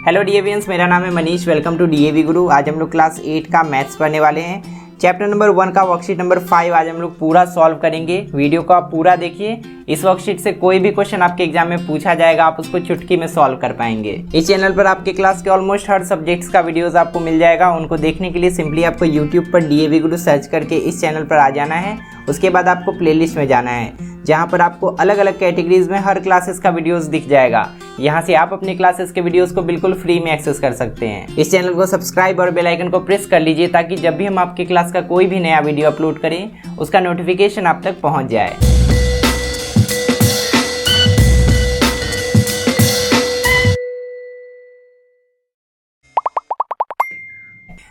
Hello डीएवीएंस, मेरा नाम है मनीष। वेलकम टू डीएवी गुरु। आज हम लोग क्लास 8 का मैथ्स पढ़ने वाले हैं। चैप्टर नंबर 1 का वर्कशीट नंबर 5 आज हम लोग पूरा सॉल्व करेंगे। वीडियो को आप पूरा देखिए। इस वर्कशीट से कोई भी क्वेश्चन आपके एग्जाम में पूछा जाएगा, आप उसको चुटकी में सॉल्व कर पाएंगे। इस चैनल पर आपके क्लास के ऑलमोस्ट हर सब्जेक्ट्स का वीडियोस आपको मिल जाएगा। उनको देखने के लिए सिंपली आपको यूट्यूब पर डीएवी गुरु सर्च करके इस चैनल पर आ जाना है। उसके बाद आपको प्लेलिस्ट में जाना है, जहाँ पर आपको अलग अलग कैटेगरीज में हर क्लासेस का वीडियोस दिख जाएगा। यहाँ से आप अपने क्लासेस के वीडियोस को बिल्कुल फ्री में एक्सेस कर सकते हैं। इस चैनल को सब्सक्राइब और बेल आइकन को प्रेस कर लीजिए, ताकि जब भी हम आपके क्लास का कोई भी नया वीडियो अपलोड करें उसका नोटिफिकेशन आप तक पहुँच जाए।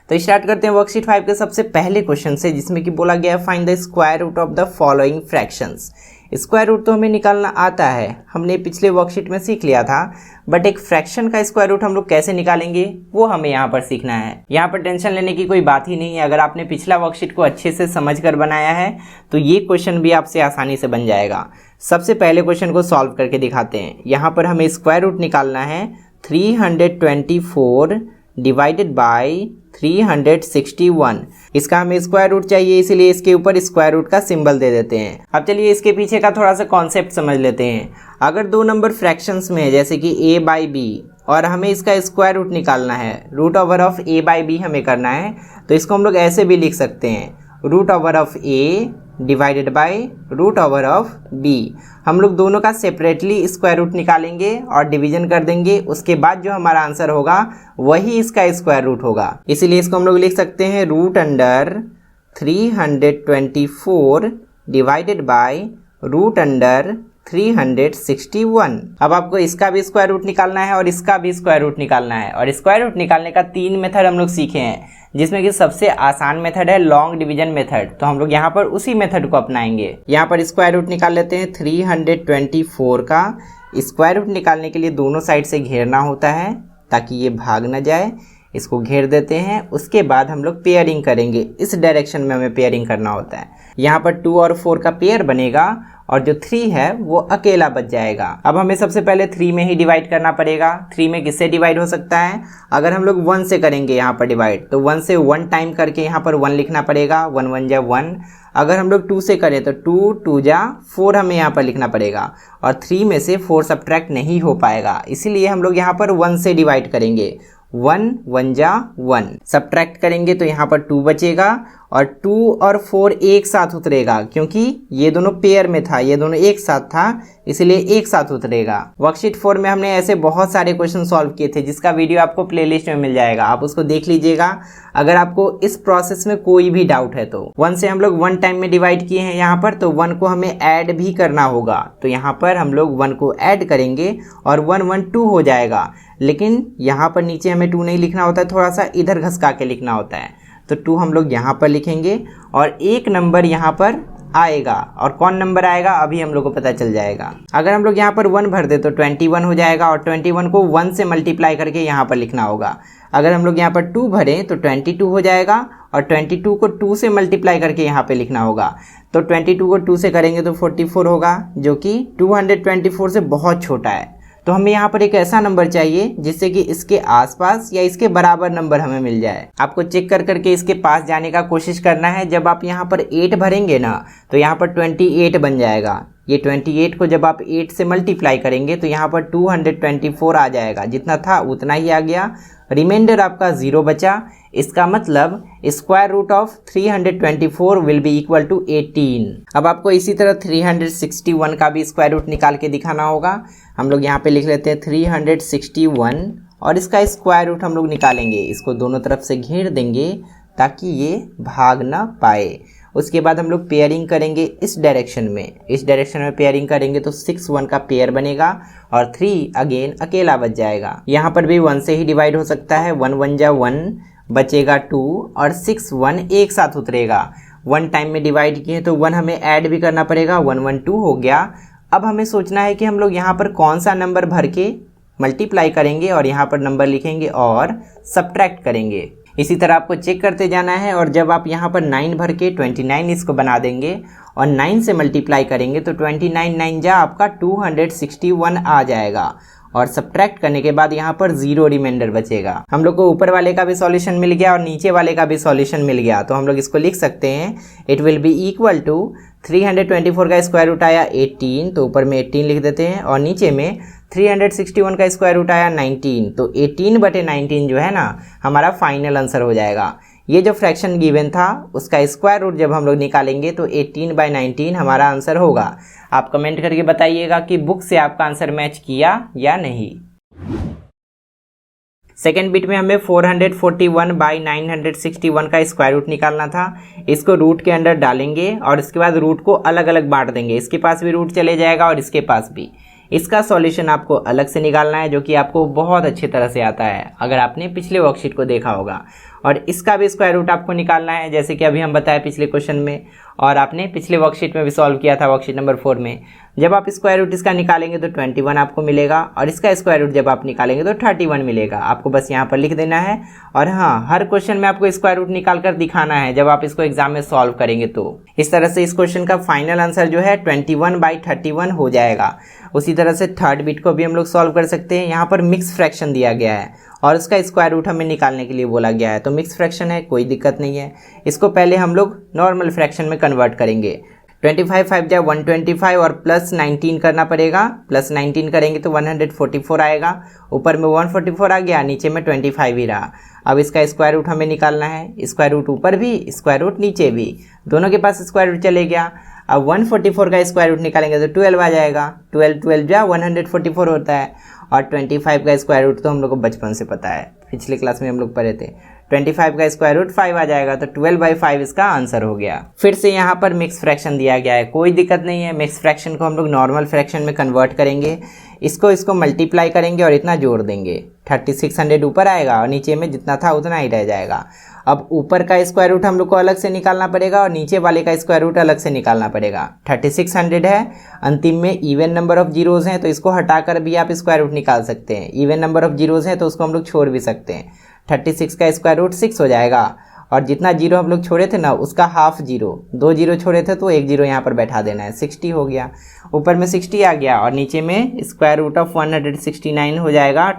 तो स्टार्ट करते हैं वर्कशीट 5 के सबसे पहले क्वेश्चन से, जिसमें कि बोला गया है find the square root of the following fractions. Square root तो हमें निकालना आता है, हमने पिछले वर्कशीट में सीख लिया था, बट एक फ्रैक्शन का स्क्वायर रूट हम लोग कैसे निकालेंगे वो हमें यहाँ पर सीखना है। यहाँ पर टेंशन लेने की कोई बात ही नहीं है। अगर आपने पिछला वर्कशीट को अच्छे से समझ कर बनाया है तो ये क्वेश्चन भी आपसे आसानी से बन जाएगा। सबसे पहले क्वेश्चन को सॉल्व करके दिखाते हैं। यहाँ पर हमें स्क्वायर रूट निकालना है 324 डिवाइडेड बाई 361। इसका हमें स्क्वायर रूट चाहिए, इसीलिए इसके ऊपर स्क्वायर रूट का सिंबल दे देते हैं। अब चलिए इसके पीछे का थोड़ा सा कॉन्सेप्ट समझ लेते हैं। अगर दो नंबर फ्रैक्शंस में है, जैसे कि a बाई बी, और हमें इसका स्क्वायर रूट निकालना है, root over of a by b हमें करना है, तो इसको हम लोग ऐसे भी लिख सकते हैं, root over of a divided by root over of b। हम लोग दोनों का सेपरेटली स्क्वायर रूट निकालेंगे और डिवीजन कर देंगे। उसके बाद जो हमारा आंसर होगा वही इसका स्क्वायर रूट होगा। इसीलिए इसको हम लोग लिख सकते हैं root under 324 divided by root under 361। अब आपको इसका भी स्क्वायर रूट निकालना है और इसका भी स्क्वायर रूट निकालना है। और स्क्वायर रूट निकालने का 3 मेथड हम लोग सीखे हैं, जिसमें कि सबसे आसान मेथड है लॉन्ग डिवीजन मेथड। तो हम लोग यहाँ पर उसी मेथड को अपनाएंगे। यहाँ पर स्क्वायर रूट निकाल लेते हैं। 324 का स्क्वायर रूट निकालने के लिए दोनों साइड से घेरना होता है ताकि ये भाग ना जाए। इसको घेर देते हैं। उसके बाद हम लोग पेयरिंग करेंगे। इस डायरेक्शन में हमें पेयरिंग करना होता है। यहाँ पर 2 और 4 का पेयर बनेगा और जो 3 है वो अकेला बच जाएगा। अब हमें सबसे पहले 3 में ही डिवाइड करना पड़ेगा। 3 में किससे डिवाइड हो सकता है? अगर हम लोग 1 से करेंगे यहाँ पर डिवाइड, तो 1 से 1 टाइम करके यहाँ पर 1 लिखना पड़ेगा। 1 1 जा 1। अगर हम लोग 2 से करें तो 2 2 जा 4 हमें यहाँ पर लिखना पड़ेगा। और 3 में से 4 सब्ट्रैक्ट नहीं हो पाएगा, इसीलिए हम लोग यहाँ पर 1 से डिवाइड करेंगे। 1 1 जा 1। सब्ट्रैक्ट करेंगे तो यहाँ पर 2 बचेगा और 2 और 4 एक साथ उतरेगा, क्योंकि ये दोनों पेयर में था, ये दोनों एक साथ था, इसलिए एक साथ उतरेगा। वर्कशीट 4 में हमने ऐसे बहुत सारे क्वेश्चन सॉल्व किए थे, जिसका वीडियो आपको प्लेलिस्ट में मिल जाएगा, आप उसको देख लीजिएगा अगर आपको इस प्रोसेस में कोई भी डाउट है तो। 1 से हम लोग 1 टाइम में डिवाइड किए हैं यहाँ पर, तो 1 को हमें ऐड भी करना होगा। तो यहाँ पर हम लोग 1 को ऐड करेंगे और 1 1 2 हो जाएगा। लेकिन यहाँ पर नीचे हमें 2 नहीं लिखना होता है, थोड़ा सा इधर घसका के लिखना होता है। तो 2 हम लोग यहाँ पर लिखेंगे और एक नंबर यहाँ पर आएगा। और कौन नंबर आएगा अभी हम लोग को पता चल जाएगा। अगर हम लोग यहाँ पर 1 भर दे तो 21 हो जाएगा और 21 को 1 से मल्टीप्लाई करके यहाँ पर लिखना होगा। अगर हम लोग यहाँ पर 2 भरें तो 22 हो जाएगा और 22 को 2 से मल्टीप्लाई करके यहाँ पे लिखना होगा। तो 22 को 2 से करेंगे तो 44 होगा, जो कि 224 से बहुत छोटा है। तो हमें यहाँ पर एक ऐसा नंबर चाहिए जिससे कि इसके आसपास या इसके बराबर नंबर हमें मिल जाए। आपको चेक कर करके इसके पास जाने का कोशिश करना है। जब आप यहाँ पर 8 भरेंगे ना, तो यहाँ पर 28 बन जाएगा। ये 28 को जब आप 8 से मल्टीप्लाई करेंगे तो यहाँ पर 224 आ जाएगा। जितना था उतना ही आ गया, रिमाइंडर आपका 0 बचा। इसका मतलब square root of 324 will be equal to 18। अब आपको इसी तरह 361 का भी स्क्वायर रूट निकाल के दिखाना होगा। हम लोग यहाँ पे लिख लेते हैं 361 और इसका स्क्वायर रूट हम लोग निकालेंगे। इसको दोनों तरफ से घेर देंगे ताकि ये भाग ना पाए। उसके बाद हम लोग पेयरिंग करेंगे इस डायरेक्शन में। इस डायरेक्शन में पेयरिंग करेंगे तो 6 1 का पेयर बनेगा और 3 अगेन अकेला बच जाएगा। यहाँ पर भी 1 से ही डिवाइड हो सकता है। 1 1 जा 1 बचेगा 2 और 6 1 एक साथ उतरेगा। 1 टाइम में डिवाइड किए तो 1 हमें ऐड भी करना पड़ेगा। 1 1 2 हो गया। अब हमें सोचना है कि हम लोग यहाँ पर कौन सा नंबर भर के मल्टीप्लाई करेंगे और यहाँ पर नंबर लिखेंगे और सब्ट्रैक्ट करेंगे। इसी तरह आपको चेक करते जाना है। और जब आप यहाँ पर 9 भर के 29 इसको बना देंगे और 9 से मल्टीप्लाई करेंगे तो 29 9 जा आपका 261 आ जाएगा। और सब्ट्रैक्ट करने के बाद यहाँ पर 0 रिमाइंडर बचेगा। हम लोग को ऊपर वाले का भी सॉल्यूशन मिल गया और नीचे वाले का भी सॉल्यूशन मिल गया, तो हम लोग इसको लिख सकते हैं it will be equal to 324 का स्क्वायर रूट आया 18, तो ऊपर में 18 लिख देते हैं और नीचे में 361 का स्क्वायर रूट आया 19, तो 18/19 जो है ना हमारा फाइनल आंसर हो जाएगा। ये जो फ्रैक्शन गिवन था उसका स्क्वायर रूट जब हम लोग निकालेंगे तो 18/19 हमारा आंसर होगा। आप कमेंट करके बताइएगा कि बुक से आपका आंसर मैच किया या नहीं। सेकेंड बिट में हमें 441/961 का स्क्वायर रूट निकालना था। इसको रूट के अंदर डालेंगे और इसके बाद रूट को अलग अलग बांट देंगे, इसके पास भी रूट चले जाएगा और इसके पास भी। इसका सॉल्यूशन आपको अलग से निकालना है जो कि आपको बहुत अच्छी तरह से आता है अगर आपने पिछले वर्कशीट को देखा होगा। और इसका भी स्क्वायर रूट आपको निकालना है जैसे कि अभी हम बताए पिछले क्वेश्चन में, और आपने पिछले वर्कशीट में भी सॉल्व किया था वर्कशीट नंबर 4 में। जब आप स्क्वायर रूट इसका निकालेंगे तो 21 आपको मिलेगा और इसका स्क्वायर रूट जब आप निकालेंगे तो 31 मिलेगा। आपको बस यहाँ पर लिख देना है और हाँ, हर क्वेश्चन में आपको स्क्वायर रूट निकाल कर दिखाना है जब आप इसको एग्जाम में सॉल्व करेंगे। तो इस तरह से इस क्वेश्चन का फाइनल आंसर जो है 21/31 हो जाएगा। उसी तरह से थर्ड बिट को भी हम लोग सॉल्व कर सकते हैं। यहाँ पर मिक्स फ्रैक्शन दिया गया है और इसका स्क्वायर रूट हमें निकालने के लिए बोला गया है, तो मिक्स फ्रैक्शन है, कोई दिक्कत नहीं है। इसको पहले हम लोग नॉर्मल फ्रैक्शन में कन्वर्ट करेंगे। 25 5 जा 125 और प्लस 19 करना पड़ेगा, प्लस 19 करेंगे तो 144 आएगा। ऊपर में 144 आ गया, नीचे में 25 ही रहा। अब इसका स्क्वायर रूट हमें निकालना है, स्क्वायर रूट ऊपर भी स्क्वायर रूट नीचे भी, दोनों के पास स्क्वायर रूट चले गया। अब 144 का स्क्वायर रूट निकालेंगे तो 12 आ जाएगा, 12 जा 144 होता है। और 25 का स्क्वायर रूट तो हम लोग को बचपन से पता है, पिछले क्लास में हम लोग पढ़े थे। 25 का स्क्वायर रूट 5 आ जाएगा, तो 12/5 इसका आंसर हो गया। फिर से यहाँ पर मिक्स फ्रैक्शन दिया गया है, कोई दिक्कत नहीं है। मिक्स फ्रैक्शन को हम लोग नॉर्मल फ्रैक्शन में कन्वर्ट करेंगे, इसको मल्टीप्लाई करेंगे और इतना जोड़ देंगे। 3600 ऊपर आएगा और नीचे में जितना था उतना ही रह जाएगा। अब ऊपर का स्क्वायर रूट हम लोग को अलग से निकालना पड़ेगा और नीचे वाले का स्क्वायर रूट अलग से निकालना पड़ेगा। 3600 है, अंतिम में इवन नंबर ऑफ जीरोज हैं तो इसको हटाकर भी आप स्क्वायर रूट निकाल सकते हैं। इवन नंबर ऑफ जीरोज हैं तो उसको हम लोग छोड़ भी सकते हैं। 36 का स्क्वायर रूट 6 हो जाएगा और जितना जीरो हम लोग छोड़े थे ना उसका हाफ जीरो, 2 जीरो छोड़े थे तो 1 जीरो यहाँ पर बैठा देना है, 60 हो गया। ऊपर में 60 आ गया और नीचे में स्क्वायर रूट ऑफ 169 हो जाएगा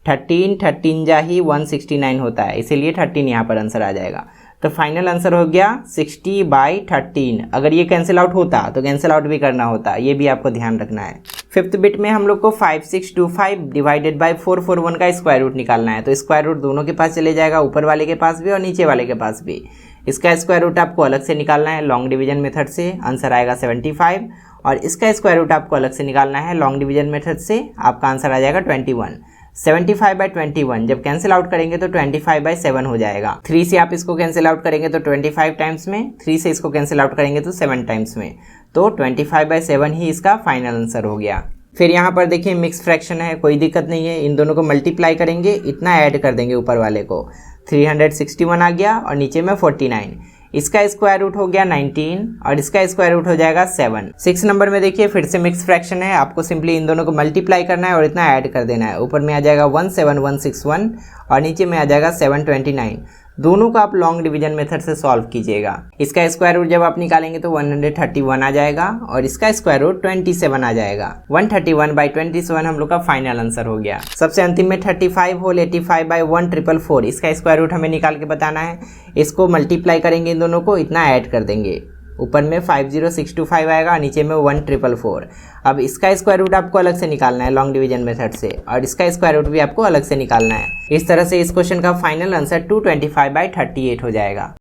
13 जा ही 169 होता है, इसीलिए 13 यहाँ पर आंसर आ जाएगा। तो फाइनल आंसर हो गया 60/13। अगर ये कैंसिल आउट होता तो कैंसिल आउट भी करना होता, ये भी आपको ध्यान रखना है। फिफ्थ बिट में हम लोग को 5625 डिवाइडेड बाय 441 का स्क्वायर रूट निकालना है। तो स्क्वायर रूट दोनों के पास चले जाएगा, ऊपर वाले के पास भी और नीचे वाले के पास भी। इसका स्क्वायर रूट आपको अलग से निकालना है लॉन्ग डिवीजन मेथड से, आंसर आएगा 75। और इसका स्क्वायर रूट आपको अलग से निकालना है लॉन्ग डिवीजन मेथड से, आपका आंसर आ जाएगा 21। 75/21 जब कैंसिल आउट करेंगे तो 25/7 हो जाएगा। 3 से आप इसको कैंसिल आउट करेंगे तो 25 टाइम्स में, 3 से इसको कैंसिल आउट करेंगे तो 7 टाइम्स में, तो 25/7 ही इसका फाइनल आंसर हो गया। फिर यहाँ पर देखिए मिक्स फ्रैक्शन है, कोई दिक्कत नहीं है। इन दोनों को मल्टीप्लाई करेंगे, इतना ऐड कर देंगे ऊपर वाले को, 361 आ गया और नीचे में 49। इसका स्क्वायर रूट हो गया 19 और इसका स्क्वायर रूट हो जाएगा 7। 6 नंबर में देखिए फिर से मिक्स फ्रैक्शन है, आपको सिंपली इन दोनों को मल्टीप्लाई करना है और इतना ऐड कर देना है। ऊपर में आ जाएगा 17161 और नीचे में आ जाएगा 729। दोनों को आप लॉन्ग डिवीजन मेथड से सॉल्व कीजिएगा। इसका स्क्वायर रूट जब आप निकालेंगे तो 131 आ जाएगा और इसका स्क्वायर रूट 27 आ जाएगा। 131/27 हम लोग का फाइनल आंसर हो गया। सबसे अंतिम में 35 होल 85/1444, इसका स्क्वायर रूट हमें निकाल के बताना है। इसको मल्टीप्लाई करेंगे इन दोनों को, इतना ऐड कर देंगे। ऊपर में 50625 आएगा, नीचे में 1444। अब इसका स्क्वायर रूट आपको अलग से निकालना है लॉन्ग डिवीजन मेथड से और इसका स्क्वायर रूट भी आपको अलग से निकालना है। इस तरह से इस क्वेश्चन का फाइनल आंसर 225/38 हो जाएगा।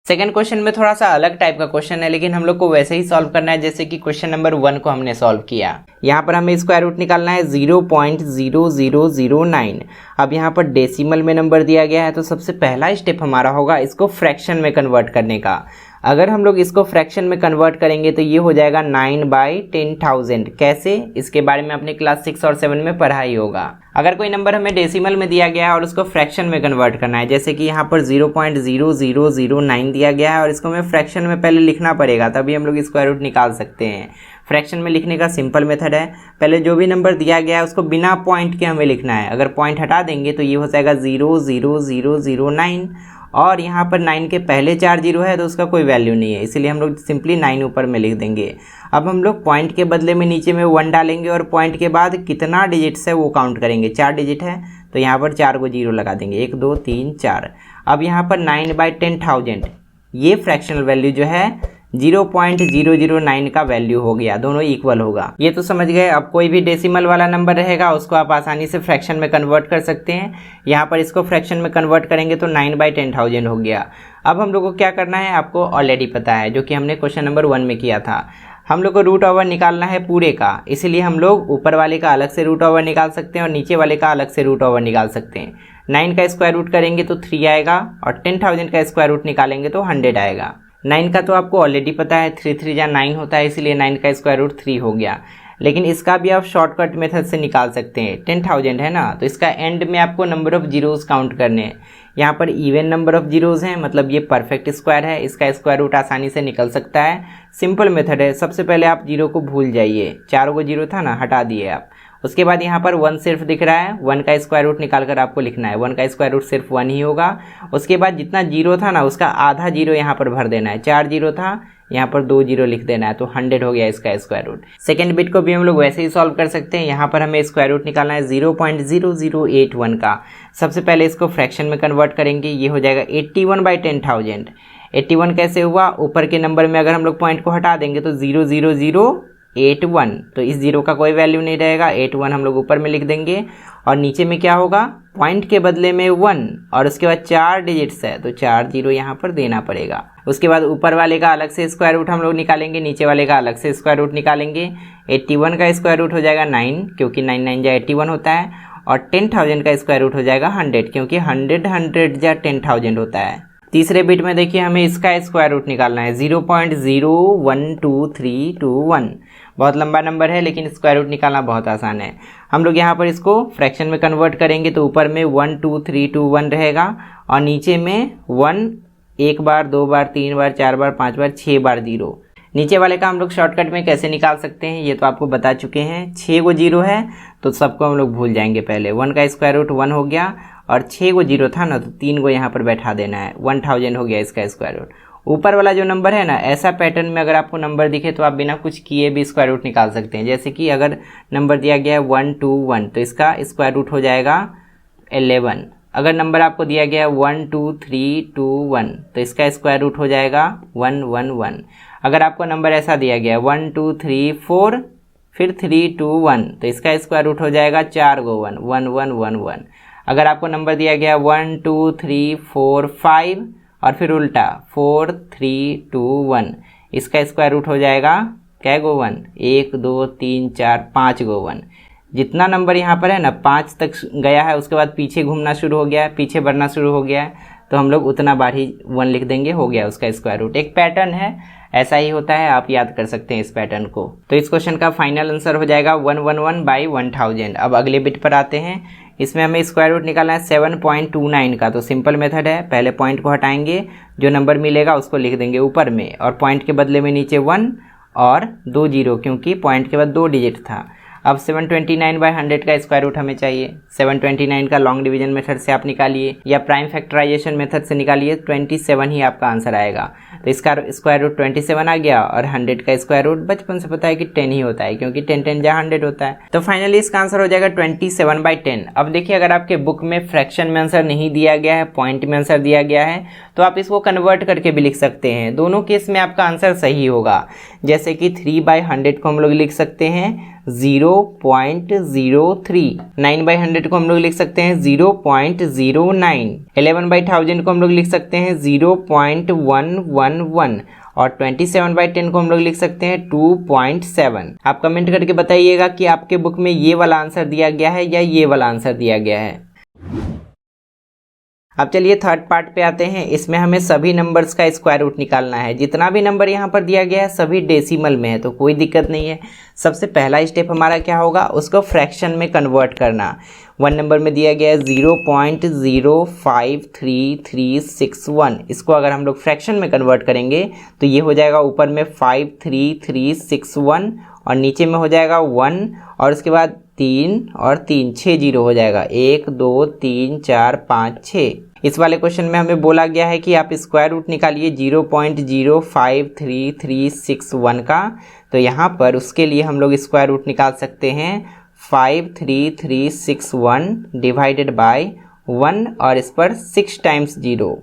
सेकंड क्वेश्चन में थोड़ा सा अलग टाइप का क्वेश्चन है, लेकिन हम लोग को वैसे ही सॉल्व करना है जैसे कि क्वेश्चन नंबर 1 को हमने सॉल्व किया। यहाँ पर हमें स्क्वायर रूट निकालना है 0.0009। अब यहाँ पर डेसिमल में नंबर दिया गया है तो सबसे पहला स्टेप हमारा होगा इसको फ्रैक्शन में कन्वर्ट करने का। अगर हम लोग इसको फ्रैक्शन में कन्वर्ट करेंगे तो ये हो जाएगा 9/10,000। कैसे, इसके बारे में अपने क्लास 6 और 7 में पढ़ा ही होगा। अगर कोई नंबर हमें डेसिमल में दिया गया है और उसको फ्रैक्शन में कन्वर्ट करना है, जैसे कि यहाँ पर 0.0009 दिया गया है और इसको हमें फ्रैक्शन में पहले लिखना पड़ेगा, तभी हम लोग स्क्वायर रूट निकाल सकते हैं। फ्रैक्शन में लिखने का सिंपल मेथड है, पहले जो भी नंबर दिया गया है उसको बिना पॉइंट के हमें लिखना है। अगर पॉइंट हटा देंगे तो ये हो जाएगा 00009 और यहाँ पर 9 के पहले 4 जीरो है तो उसका कोई वैल्यू नहीं है, इसलिए हम लोग सिंपली 9 ऊपर में लिख देंगे। अब हम लोग पॉइंट के बदले में नीचे में 1 डालेंगे और पॉइंट के बाद कितना डिजिट्स है वो काउंट करेंगे। 4 डिजिट है तो यहाँ पर 4 को जीरो लगा देंगे, 1 2 3 4। अब यहाँ पर 9/10,000 ये फ्रैक्शनल वैल्यू जो है 0.009 का वैल्यू हो गया, दोनों इक्वल होगा। ये तो समझ गए। अब कोई भी डेसिमल वाला नंबर रहेगा उसको आप आसानी से फ्रैक्शन में कन्वर्ट कर सकते हैं। यहाँ पर इसको फ्रैक्शन में कन्वर्ट करेंगे तो 9/10,000 हो गया। अब हम लोग को क्या करना है आपको ऑलरेडी पता है, जो कि हमने क्वेश्चन नंबर 1 में किया था। हम लोग को रूट ओवर निकालना है पूरे का, इसीलिए हम लोग ऊपर वाले का अलग से रूट ओवर निकाल सकते हैं और नीचे वाले का अलग से रूट ओवर निकाल सकते हैं। 9 का स्क्वायर रूट करेंगे तो 3 आएगा और 10,000 का स्क्वायर रूट निकालेंगे तो 100 आएगा। 9 का तो आपको ऑलरेडी पता है, 3 3 जा 9 होता है, इसलिए 9 का स्क्वायर रूट 3 हो गया। लेकिन इसका भी आप शॉर्टकट मेथड से निकाल सकते हैं। 10,000 है ना, तो इसका एंड में आपको नंबर ऑफ जीरोस काउंट करने हैं। यहाँ पर इवन नंबर ऑफ जीरोस हैं, मतलब ये परफेक्ट स्क्वायर है, इसका स्क्वायर रूट आसानी से निकल सकता है। सिंपल मेथड है। सबसे पहले आप जीरो को भूल जाइए, 4 को जीरो था ना, हटा दिए आप। उसके बाद यहाँ पर 1 सिर्फ दिख रहा है, 1 का स्क्वायर रूट निकाल कर आपको लिखना है। 1 का स्क्वायर रूट सिर्फ 1 ही होगा। उसके बाद जितना जीरो था ना उसका आधा जीरो यहाँ पर भर देना है। 4 जीरो था, यहाँ पर 2 जीरो लिख देना है, तो 100 हो गया इसका स्क्वायर रूट। सेकेंड बिट को भी हम लोग वैसे ही सॉल्व कर सकते हैं। यहाँ पर हमें स्क्वायर रूट निकालना है 0.0081 का। सबसे पहले इसको फ्रैक्शन में कन्वर्ट करेंगे, ये हो जाएगा 81/10,000। 81 कैसे हुआ, ऊपर के नंबर में अगर हम लोग पॉइंट को हटा देंगे तो 00081, तो इस जीरो का कोई वैल्यू नहीं रहेगा। 81 हम लोग ऊपर में लिख देंगे और नीचे में क्या होगा, पॉइंट के बदले में 1 और उसके बाद 4 डिजिट्स है तो 4 जीरो यहाँ पर देना पड़ेगा। उसके बाद ऊपर वाले का अलग से स्क्वायर रूट हम लोग निकालेंगे, नीचे वाले का अलग से स्क्वायर रूट निकालेंगे। 81 का स्क्वायर रूट हो जाएगा 9, क्योंकि 9 9 जा 81 होता है, और 10,000 का स्क्वायर रूट हो जाएगा 100, क्योंकि 100 जा 10,000 होता है। तीसरे बिट में देखिए हमें इसका स्क्वायर रूट निकालना है 0.012321। बहुत लंबा नंबर है लेकिन स्क्वायर रूट निकालना बहुत आसान है। हम लोग यहाँ पर इसको फ्रैक्शन में कन्वर्ट करेंगे तो ऊपर में 1 2 3 2 1 रहेगा और नीचे में 1 1 बार 2 बार 3 बार 4 बार 5 बार 6 बार जीरो। नीचे वाले का हम लोग शॉर्टकट में कैसे निकाल सकते हैं ये तो आपको बता चुके हैं। 6 को जीरो है तो सबको हम लोग भूल जाएंगे। पहले 1 का स्क्वायर रूट 1 हो गया और 6 को जीरो था ना तो 3 को यहाँ पर बैठा देना है। 1000 हो गया इसका स्क्वायर रूट। ऊपर वाला जो नंबर है ना, ऐसा पैटर्न में अगर आपको नंबर दिखे तो आप बिना कुछ किए भी स्क्वायर रूट निकाल सकते हैं। जैसे कि अगर नंबर दिया गया है 121 तो इसका स्क्वायर रूट हो जाएगा 11। अगर नंबर आपको दिया गया है 12321 तो इसका स्क्वायर रूट हो जाएगा 111। अगर आपको नंबर ऐसा दिया गया है 1234 फिर 321 तो इसका स्क्वायर रूट हो जाएगा 4 गो 1 1111। अगर आपको नंबर दिया गया 1 2 3 4 5 और फिर उल्टा 4 3 2 1 इसका स्क्वायर रूट हो जाएगा क्या गो 1 1 2 3 4 5 गो 1। जितना नंबर यहाँ पर है ना 5 तक गया है उसके बाद पीछे घूमना शुरू हो गया है, पीछे बढ़ना शुरू हो गया है, तो हम लोग उतना बार ही 1 लिख देंगे, हो गया उसका स्क्वायर रूट। एक पैटर्न है, ऐसा ही होता है, आप याद कर सकते हैं इस पैटर्न को। तो इस क्वेश्चन का फाइनल आंसर हो जाएगा 111/1000। अब अगले बिट पर आते हैं। इसमें हमें स्क्वायर रूट निकालना है 7.29 का। तो सिंपल मेथड है, पहले पॉइंट को हटाएंगे, जो नंबर मिलेगा उसको लिख देंगे ऊपर में और पॉइंट के बदले में नीचे 1 और 2 जीरो, क्योंकि पॉइंट के बाद 2 डिजिट था। अब 729/100 का स्क्वायर रूट हमें चाहिए। 729 का लॉन्ग डिवीजन मेथड से आप निकालिए या प्राइम फैक्टराइजेशन मेथड से निकालिए, 27 ही आपका आंसर आएगा। तो इसका स्क्वायर रूट 27 आ गया और 100 का स्क्वायर रूट बचपन से पता है कि 10 ही होता है, क्योंकि 10 10 जा 100 होता है। तो फाइनली इसका आंसर हो जाएगा 27/10। अब देखिए अगर आपके बुक में फ्रैक्शन में आंसर नहीं दिया गया है, पॉइंट में आंसर दिया गया है, तो आप इसको कन्वर्ट करके भी लिख सकते हैं। दोनों केस में आपका आंसर सही होगा। जैसे कि 3/100 को हम लोग लिख सकते हैं 0.03, 9/100 को हम लोग लिख सकते हैं 0.09, 11/1000 को हम लोग लिख सकते हैं 0.111 और 27/10 को हम लोग लिख सकते हैं 2.7। आप कमेंट करके बताइएगा कि आपके बुक में ये वाला आंसर दिया गया है या ये वाला आंसर दिया गया है। अब चलिए थर्ड पार्ट पे आते हैं। इसमें हमें सभी नंबर्स का स्क्वायर रूट निकालना है। जितना भी नंबर यहाँ पर दिया गया है सभी डेसिमल में है, तो कोई दिक्कत नहीं है। सबसे पहला स्टेप हमारा क्या होगा, उसको फ्रैक्शन में कन्वर्ट करना। 1 नंबर में दिया गया है 0.0533361। इसको अगर हम लोग फ्रैक्शन में कन्वर्ट करेंगे तो ये हो जाएगा ऊपर में 53361 और नीचे में हो जाएगा 1 और उसके बाद 3 और 3 6 जीरो हो जाएगा, 1 2 3 4 5 6। इस वाले क्वेश्चन में हमें बोला गया है कि आप स्क्वायर रूट निकालिए 0.05331 का। तो यहाँ पर उसके लिए हम लोग स्क्वायर रूट निकाल सकते हैं 53361 डिवाइडेड बाय 1 और इस पर 6 टाइम्स 0।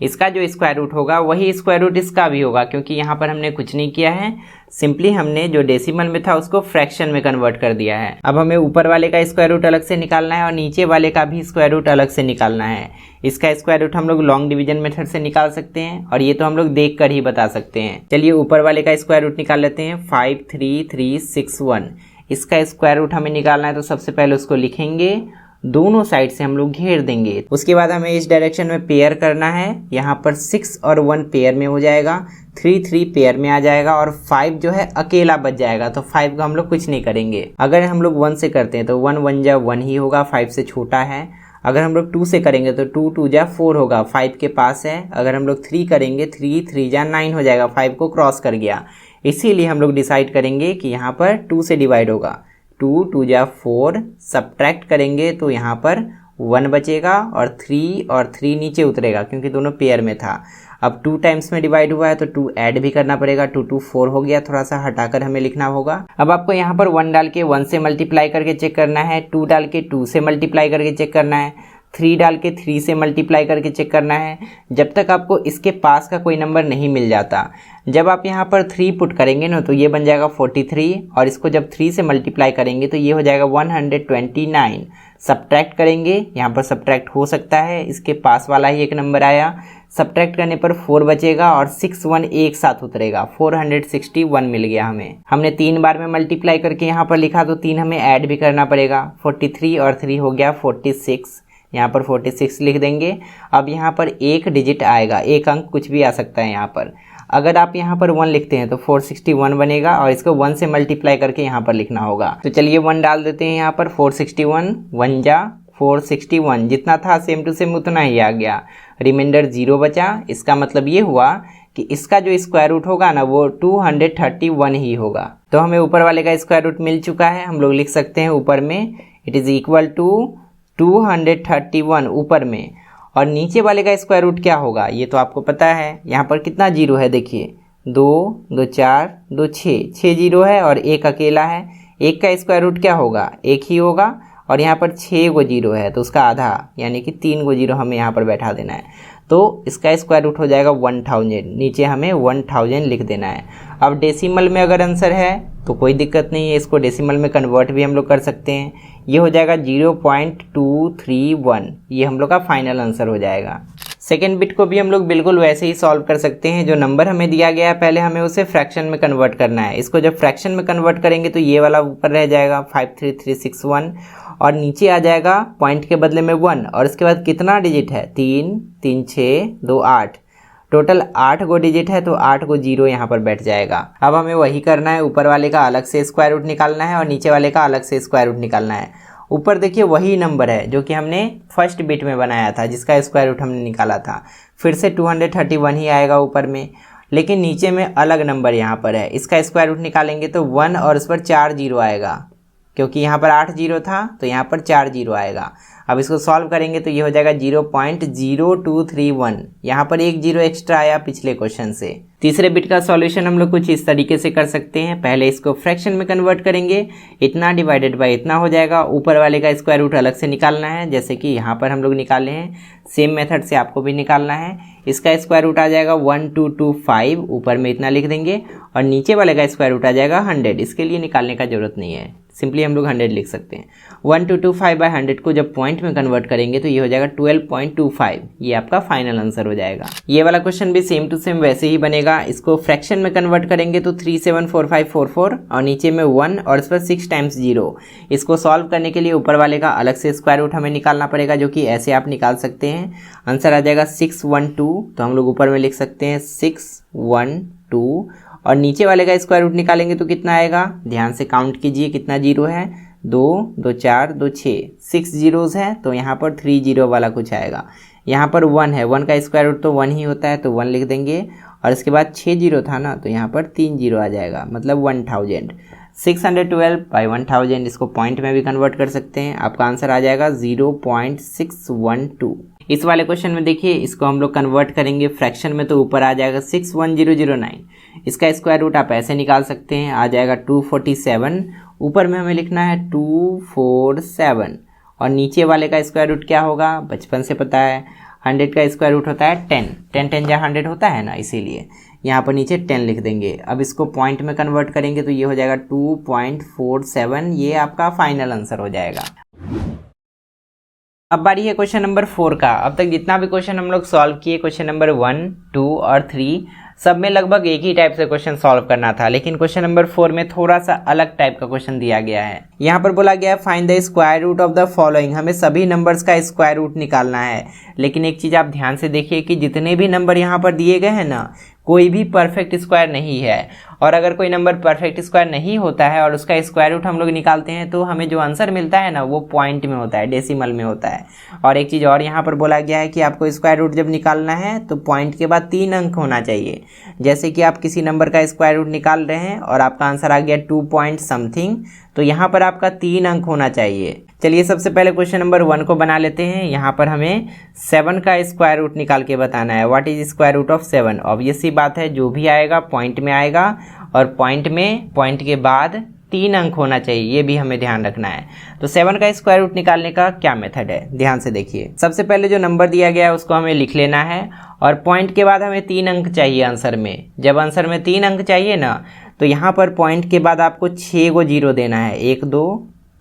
इसका जो स्क्वायर रूट होगा वही स्क्वायर रूट इसका भी होगा, क्योंकि यहाँ पर हमने कुछ नहीं किया है, सिंपली हमने जो डेसिमल में था उसको फ्रैक्शन में कन्वर्ट कर दिया है। अब हमें ऊपर वाले का स्क्वायर रूट अलग से निकालना है और नीचे वाले का भी स्क्वायर रूट अलग से निकालना है। इसका स्क्वायर रूट हम लोग लॉन्ग डिवीजन मेथड से निकाल सकते हैं और ये तो हम लोग देख कर ही बता सकते हैं। चलिए ऊपर वाले का स्क्वायर रूट निकाल लेते हैं 53361। इसका स्क्वायर रूट हमें निकालना है, तो सबसे पहले उसको लिखेंगे, दोनों साइड से हम लोग घेर देंगे। उसके बाद हमें इस डायरेक्शन में पेयर करना है। यहाँ पर 6 और 1 पेयर में हो जाएगा, 3 पेयर में आ जाएगा और 5 जो है अकेला बच जाएगा। तो 5 का हम लोग कुछ नहीं करेंगे। अगर हम लोग 1 से करते हैं तो 1 1 जा 1 ही होगा, 5 से छोटा है। अगर हम लोग 2 से करेंगे तो 2 2 जा 4 होगा, 5 के पास है। अगर हम लोग 3 करेंगे 3 3 जा 9 हो जाएगा, 5 को क्रॉस कर गया। इसीलिए हम लोग डिसाइड करेंगे कि यहाँ पर 2 से डिवाइड होगा। 2 2 जा 4, सब्ट्रैक्ट करेंगे तो यहाँ पर 1 बचेगा और 3 नीचे उतरेगा क्योंकि दोनों पेयर में था। अब 2 टाइम्स में डिवाइड हुआ है तो 2 ऐड भी करना पड़ेगा, 2 2 4 हो गया, थोड़ा सा हटाकर हमें लिखना होगा। अब आपको यहाँ पर 1 डाल के 1 से मल्टीप्लाई करके चेक करना है, 2 डाल के 2 से मल्टीप्लाई करके चेक करना है, 3 डाल के 3 से मल्टीप्लाई करके चेक करना है, जब तक आपको इसके पास का कोई नंबर नहीं मिल जाता। जब आप यहाँ पर 3 पुट करेंगे ना तो ये बन जाएगा 43 और इसको जब 3 से मल्टीप्लाई करेंगे तो ये हो जाएगा 129। सब्ट्रैक्ट करेंगे, यहाँ पर सब्ट्रैक्ट हो सकता है, इसके पास वाला ही एक नंबर आया। सब्ट्रैक्ट करने पर 4 बचेगा और 6 1 एक साथ उतरेगा, 461 मिल गया हमें। हमने 3 बार में मल्टीप्लाई करके यहाँ पर लिखा तो 3 हमें ऐड भी करना पड़ेगा, 43 और 3 हो गया 46। यहाँ पर 46 लिख देंगे। अब यहाँ पर एक डिजिट आएगा, एक अंक कुछ भी आ सकता है यहाँ पर। अगर आप यहाँ पर 1 लिखते हैं तो 461 बनेगा और इसको 1 से मल्टीप्लाई करके यहाँ पर लिखना होगा। तो चलिए 1 डाल देते हैं यहाँ पर, 461 1 जा 461, जितना था सेम टू सेम उतना ही आ गया, रिमाइंडर 0 बचा। इसका मतलब ये हुआ कि इसका जो स्क्वायर रूट होगा ना वो 231 ही होगा। तो हमें ऊपर वाले का स्क्वायर रूट मिल चुका है। हम लोग लिख सकते हैं ऊपर में इट इज़ इक्वल टू 231 ऊपर में, और नीचे वाले का स्क्वायर रूट क्या होगा ये तो आपको पता है। यहाँ पर कितना जीरो है देखिए, 2 2 4 2 6 जीरो है और एक अकेला है। एक का स्क्वायर रूट क्या होगा, एक ही होगा, और यहाँ पर 6 गो जीरो है तो उसका आधा यानी कि 3 गो जीरो हमें यहाँ पर बैठा देना है। तो इसका स्क्वायर रूट हो जाएगा 1000, नीचे हमें 1000 लिख देना है। अब डेसिमल में अगर आंसर है तो कोई दिक्कत नहीं है, इसको डेसिमल में कन्वर्ट भी हम लोग कर सकते हैं। ये हो जाएगा 0.231, ये हम लोग का फाइनल आंसर हो जाएगा। सेकेंड बिट को भी हम लोग बिल्कुल वैसे ही सॉल्व कर सकते हैं। जो नंबर हमें दिया गया है पहले हमें उसे फ्रैक्शन में कन्वर्ट करना है। इसको जब फ्रैक्शन में कन्वर्ट करेंगे तो ये वाला ऊपर रह जाएगा 53361 और नीचे आ जाएगा पॉइंट के बदले में 1 और इसके बाद कितना डिजिट है, 3 3 6 2 8, टोटल 8 गो डिजिट है तो 8 गो जीरो यहाँ पर बैठ जाएगा। अब हमें वही करना है, ऊपर वाले का अलग से स्क्वायर रूट निकालना है और नीचे वाले का अलग से स्क्वायर रूट निकालना है। ऊपर देखिए वही नंबर है जो कि हमने फर्स्ट बिट में बनाया था, जिसका स्क्वायर रूट हमने निकाला था। फिर से 231 ही आएगा ऊपर में, लेकिन नीचे में अलग नंबर यहाँ पर है। इसका स्क्वायर रूट निकालेंगे तो 1 और उस पर 4 जीरो आएगा, क्योंकि यहाँ पर 8 जीरो था तो यहाँ पर 4 जीरो आएगा। अब इसको सॉल्व करेंगे तो ये हो जाएगा 0.0231, यहाँ पर एक जीरो एक्स्ट्रा आया पिछले क्वेश्चन से। तीसरे बिट का सॉल्यूशन हम लोग कुछ इस तरीके से कर सकते हैं। पहले इसको फ्रैक्शन में कन्वर्ट करेंगे, इतना डिवाइडेड बाय इतना हो जाएगा। ऊपर वाले का स्क्वायर रूट अलग से निकालना है, जैसे कि यहाँ पर हम लोग निकाले हैं, सेम मेथड से आपको भी निकालना है। इसका स्क्वायर रूट आ जाएगा 1225, ऊपर में इतना लिख देंगे, और नीचे वाले का स्क्वायर रूट आ जाएगा 100। इसके लिए निकालने का जरूरत नहीं है, सिंपली हम लोग 100 लिख सकते हैं। 1225 बाय 100 को जब पॉइंट में कन्वर्ट करेंगे तो ये हो जाएगा 12.25, ये आपका फाइनल आंसर हो जाएगा। ये वाला क्वेश्चन भी सेम टू सेम वैसे ही बनेगा। इसको फ्रैक्शन में कन्वर्ट करेंगे तो 374544 और नीचे में 1 और इस पर 6 टाइम्स 0। इसको सॉल्व करने के लिए ऊपर वाले का अलग से स्क्वायर रूट हमें निकालना पड़ेगा, जो कि ऐसे आप निकाल सकते हैं। आंसर आ जाएगा 612, तो हम लोग ऊपर में लिख सकते हैं 612, और नीचे वाले का स्क्वायर रूट निकालेंगे तो कितना आएगा, ध्यान से काउंट कीजिए कितना जीरो है, 2 2 4 2 6 जीरोज़ है तो यहाँ पर 3 जीरो वाला कुछ आएगा। यहाँ पर 1 है, 1 का स्क्वायर रूट तो 1 ही होता है तो 1 लिख देंगे, और इसके बाद 6 जीरो था ना तो यहाँ पर 3 जीरो आ जाएगा, मतलब 1000। 612 बाई 1000, इसको पॉइंट में भी कन्वर्ट कर सकते हैं। आपका आंसर आ जाएगा 0.612। इस वाले क्वेश्चन में देखिए, इसको हम लोग कन्वर्ट करेंगे फ्रैक्शन में तो ऊपर आ जाएगा 61009। इसका स्क्वायर रूट आप ऐसे निकाल सकते हैं, आ जाएगा 247। ऊपर में हमें लिखना है 247 और नीचे वाले का स्क्वायर रूट क्या होगा, बचपन से पता है 100 का स्क्वायर रूट होता है 10। 10 10 जा 100 होता है ना, इसीलिए यहाँ पर नीचे 10 लिख देंगे। अब इसको पॉइंट में कन्वर्ट करेंगे तो ये हो जाएगा 2.47। ये आपका फाइनल आंसर हो जाएगा। अब बारी है क्वेश्चन नंबर 4 का। अब तक जितना भी क्वेश्चन हम लोग सॉल्व किए, क्वेश्चन नंबर 1, 2 और 3 सब में लगभग एक ही टाइप से क्वेश्चन सॉल्व करना था, लेकिन क्वेश्चन नंबर 4 में थोड़ा सा अलग टाइप का क्वेश्चन दिया गया है। यहाँ पर बोला गया है find the square root of the following. हमें सभी नंबर्स का स्क्वायर रूट निकालना है, लेकिन एक चीज़ आप ध्यान से देखिए कि जितने भी नंबर यहाँ पर दिए गए हैं ना, कोई भी परफेक्ट स्क्वायर नहीं है। और अगर कोई नंबर परफेक्ट स्क्वायर नहीं होता है और उसका स्क्वायर रूट हम लोग निकालते हैं तो हमें जो आंसर मिलता है ना, वो पॉइंट में होता है, डेसिमल में होता है। और एक चीज़ और यहाँ पर बोला गया है कि आपको स्क्वायर रूट जब निकालना है तो पॉइंट के बाद 3 अंक होना चाहिए। जैसे कि आप किसी नंबर का स्क्वायर रूट निकाल रहे हैं और आपका आंसर आ गया 2 पॉइंट समथिंग, तो यहाँ पर आपका 3 अंक होना चाहिए। चलिए सबसे पहले क्वेश्चन नंबर 1 को बना लेते हैं। यहाँ पर हमें 7 का स्क्वायर रूट निकाल के बताना है। What is square root of 7? Obvious सी बात है, जो भी आएगा पॉइंट में आएगा और पॉइंट के बाद 3 अंक होना चाहिए, ये भी हमें ध्यान रखना है। तो 7 का स्क्वायर रूट निकालने का क्या मेथड है, ध्यान से देखिए। सबसे पहले जो नंबर दिया गया है उसको हमें लिख लेना है और पॉइंट के बाद हमें 3 अंक चाहिए आंसर में। जब आंसर में 3 अंक चाहिए ना, तो यहाँ पर पॉइंट के बाद आपको 6 गो जीरो देना है। 1 2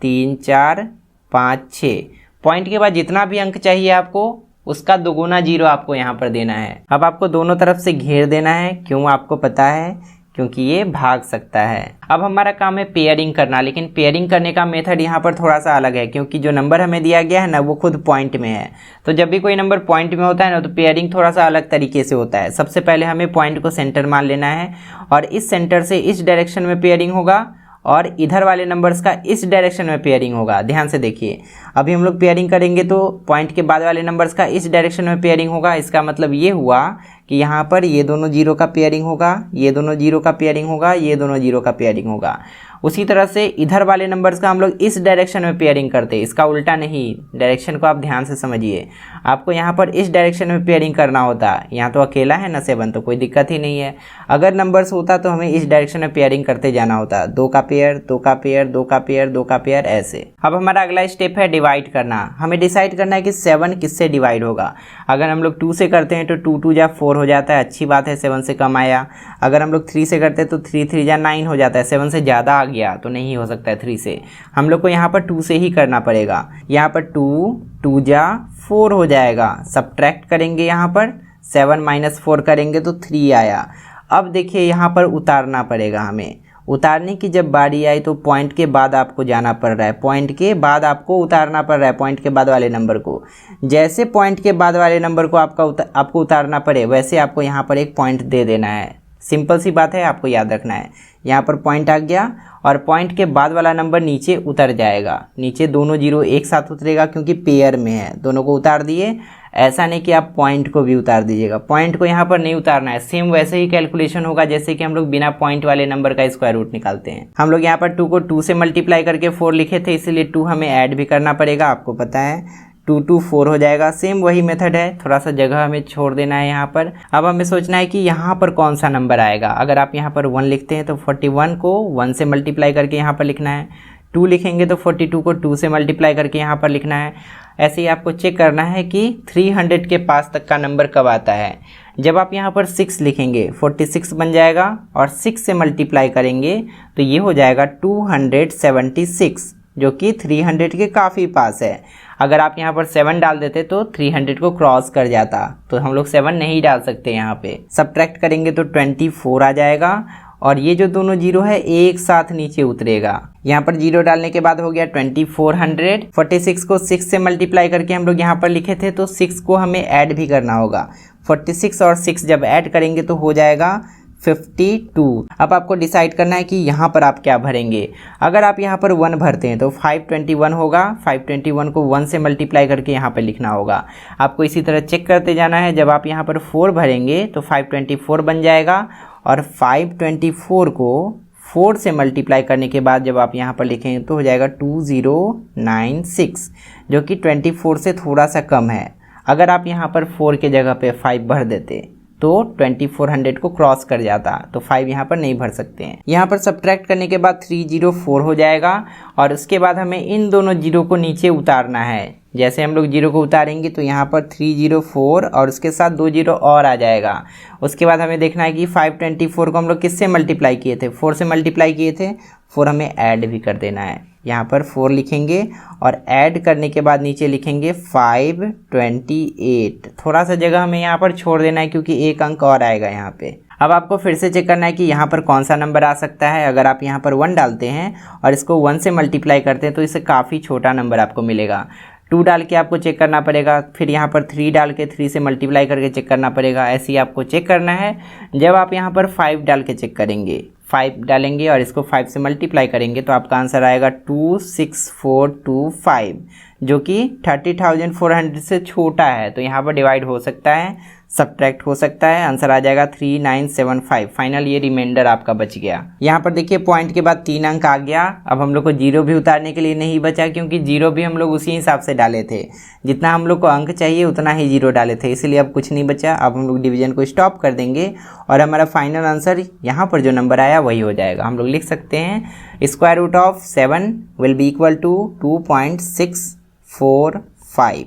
3 4 5 6। पॉइंट के बाद जितना भी अंक चाहिए आपको, उसका दोगुना जीरो आपको यहाँ पर देना है। अब आपको दोनों तरफ से घेर देना है। क्यों आपको पता है? क्योंकि ये भाग सकता है। अब हमारा काम है पेयरिंग करना, लेकिन पेयरिंग करने का मेथड यहाँ पर थोड़ा सा अलग है, क्योंकि जो नंबर हमें दिया गया है ना, वो खुद पॉइंट में है। तो जब भी कोई नंबर पॉइंट में होता है ना, तो पेयरिंग थोड़ा सा अलग तरीके से होता है। सबसे पहले हमें पॉइंट को सेंटर मान लेना है और इस सेंटर से इस डायरेक्शन में पेयरिंग होगा और इधर वाले नंबर्स का इस डायरेक्शन में पेयरिंग होगा। ध्यान से देखिए, अभी हम लोग पेयरिंग करेंगे तो पॉइंट के बाद वाले नंबर्स का इस डायरेक्शन में पेयरिंग होगा। इसका मतलब ये हुआ कि यहाँ पर ये दोनों जीरो का पेयरिंग होगा, ये दोनों जीरो का पेयरिंग होगा, ये दोनों जीरो का पेयरिंग होगा। उसी तरह से इधर वाले नंबर्स का हम लोग इस डायरेक्शन में पेयरिंग करते हैं, इसका उल्टा नहीं। डायरेक्शन को आप ध्यान से समझिए, आपको यहाँ पर इस डायरेक्शन में पेयरिंग करना होता। यहाँ तो अकेला है ना 7, तो कोई दिक्कत ही नहीं है। अगर नंबर्स होता तो हमें इस डायरेक्शन में पेयरिंग करते जाना होता, 2 का पेयर, 2 का पेयर, 2 का पेयर, 2 का पेयर, ऐसे। अब हमारा अगला स्टेप है डिवाइड करना। हमें डिसाइड करना है कि 7 किससे डिवाइड होगा। अगर हम लोग 2 से करते हैं तो 2 2 जा 4 हो जाता है, अच्छी बात है, 7 से कम आया। अगर हम लोग 3 से करते हैं तो 3 3 जा 9 हो जाता है, 7 से ज़्यादा आ गया तो नहीं हो सकता है 3 से। हम लोग को यहाँ पर 2 से ही करना पड़ेगा। यहाँ पर 2 2 जा 4 हो जाएगा। सब्ट्रैक्ट करेंगे, यहाँ पर 7 माइनस 4 करेंगे तो 3 आया। अब देखिए यहाँ पर उतारना पड़ेगा हमें। उतारने की जब बारी आई तो पॉइंट के बाद आपको जाना पड़ रहा है, पॉइंट के बाद आपको उतारना पड़ रहा है, पॉइंट के बाद वाले नंबर को। जैसे पॉइंट के बाद वाले नंबर को आपको उतारना पड़े, वैसे आपको यहाँ पर एक पॉइंट दे देना है। सिंपल सी बात है, आपको याद रखना है। यहाँ पर पॉइंट आ गया और पॉइंट के बाद वाला नंबर नीचे उतर जाएगा। नीचे दोनों जीरो एक साथ उतरेगा क्योंकि पेयर में है, दोनों को उतार दिए। ऐसा नहीं कि आप पॉइंट को भी उतार दीजिएगा, पॉइंट को यहाँ पर नहीं उतारना है। सेम वैसे ही कैलकुलेशन होगा जैसे कि हम लोग बिना पॉइंट वाले नंबर का स्क्वायर रूट निकालते हैं। हम लोग यहाँ पर 2 को 2 से मल्टीप्लाई करके 4 लिखे थे, इसीलिए 2 हमें ऐड भी करना पड़ेगा, आपको पता है। 2 2 4 हो जाएगा। सेम वही मेथड है, थोड़ा सा जगह हमें छोड़ देना है यहाँ पर। अब हमें सोचना है कि यहाँ पर कौन सा नंबर आएगा। अगर आप यहाँ पर 1 लिखते हैं तो 41 को 1 से मल्टीप्लाई करके यहाँ पर लिखना है। 2 लिखेंगे तो 42 को 2 से मल्टीप्लाई करके यहाँ पर लिखना है। ऐसे ही आपको चेक करना है कि 300 के पास तक का नंबर कब आता है। जब आप यहाँ पर 6 लिखेंगे 46 बन जाएगा और 6 से मल्टीप्लाई करेंगे तो ये हो जाएगा 276, जो कि 300 के काफ़ी पास है। अगर आप यहाँ पर 7 डाल देते तो 300 को क्रॉस कर जाता, तो हम लोग 7 नहीं डाल सकते। यहाँ पे सब्ट्रैक्ट करेंगे तो 24 आ जाएगा और ये जो दोनों जीरो है एक साथ नीचे उतरेगा। यहाँ पर जीरो डालने के बाद हो गया 2400। 46 को 6 से मल्टीप्लाई करके हम लोग यहाँ पर लिखे थे, तो 6 को हमें ऐड भी करना होगा। 46 और 6 जब ऐड करेंगे तो हो जाएगा 52। अब आपको डिसाइड करना है कि यहाँ पर आप क्या भरेंगे। अगर आप यहाँ पर 1 भरते हैं तो 521 होगा। 521 को 1 से मल्टीप्लाई करके यहाँ पर लिखना होगा। आपको इसी तरह चेक करते जाना है। जब आप यहाँ पर 4 भरेंगे तो 524 बन जाएगा और 524 को 4 से मल्टीप्लाई करने के बाद जब आप यहाँ पर लिखेंगे तो हो जाएगा 2096, जो कि 24 से थोड़ा सा कम है। अगर आप यहाँ पर 4 के जगह पे 5 भर देते तो 2400 को क्रॉस कर जाता, तो 5 यहाँ पर नहीं भर सकते हैं। यहाँ पर सब्ट्रैक्ट करने के बाद 304 हो जाएगा और उसके बाद हमें इन दोनों जीरो को नीचे उतारना है। जैसे हम लोग जीरो को उतारेंगे तो यहाँ पर 304 और उसके साथ 2 जीरो और आ जाएगा। उसके बाद हमें देखना है कि 524 को हम लोग किससे मल्टीप्लाई किए थे, 4 से मल्टीप्लाई किए थे, 4 हमें ऐड भी कर देना है। यहाँ पर 4 लिखेंगे और ऐड करने के बाद नीचे लिखेंगे 528। थोड़ा सा जगह हमें यहाँ पर छोड़ देना है क्योंकि एक अंक और आएगा यहाँ पे। अब आपको फिर से चेक करना है कि यहाँ पर कौन सा नंबर आ सकता है। अगर आप यहाँ पर 1 डालते हैं और इसको 1 से मल्टीप्लाई करते हैं तो इससे काफ़ी छोटा नंबर आपको मिलेगा। 2 डाल के आपको चेक करना पड़ेगा, फिर यहाँ पर 3 डाल के 3 से मल्टीप्लाई करके चेक करना पड़ेगा। ऐसे ही आपको चेक करना है। जब आप यहाँ पर 5 डाल के चेक करेंगे, 5 डालेंगे और इसको 5 से मल्टीप्लाई करेंगे तो आपका आंसर आएगा 26425, जो कि 30,400 से छोटा है। तो यहाँ पर डिवाइड हो सकता है, सब्ट्रैक्ट हो सकता है, आंसर आ जाएगा 3975। फाइनल ये रिमाइंडर आपका बच गया। यहाँ पर देखिए पॉइंट के बाद 3 अंक आ गया। अब हम लोग को जीरो भी उतारने के लिए नहीं बचा क्योंकि जीरो भी हम लोग उसी हिसाब से डाले थे, जितना हम लोग को अंक चाहिए उतना ही जीरो डाले थे, इसीलिए अब कुछ नहीं बचा। अब हम लोग डिवीजन को स्टॉप कर देंगे और हमारा फाइनल आंसर यहाँ पर जो नंबर आया वही हो जाएगा। हम लोग लिख सकते हैं square root of 7 will be equal to 2.645।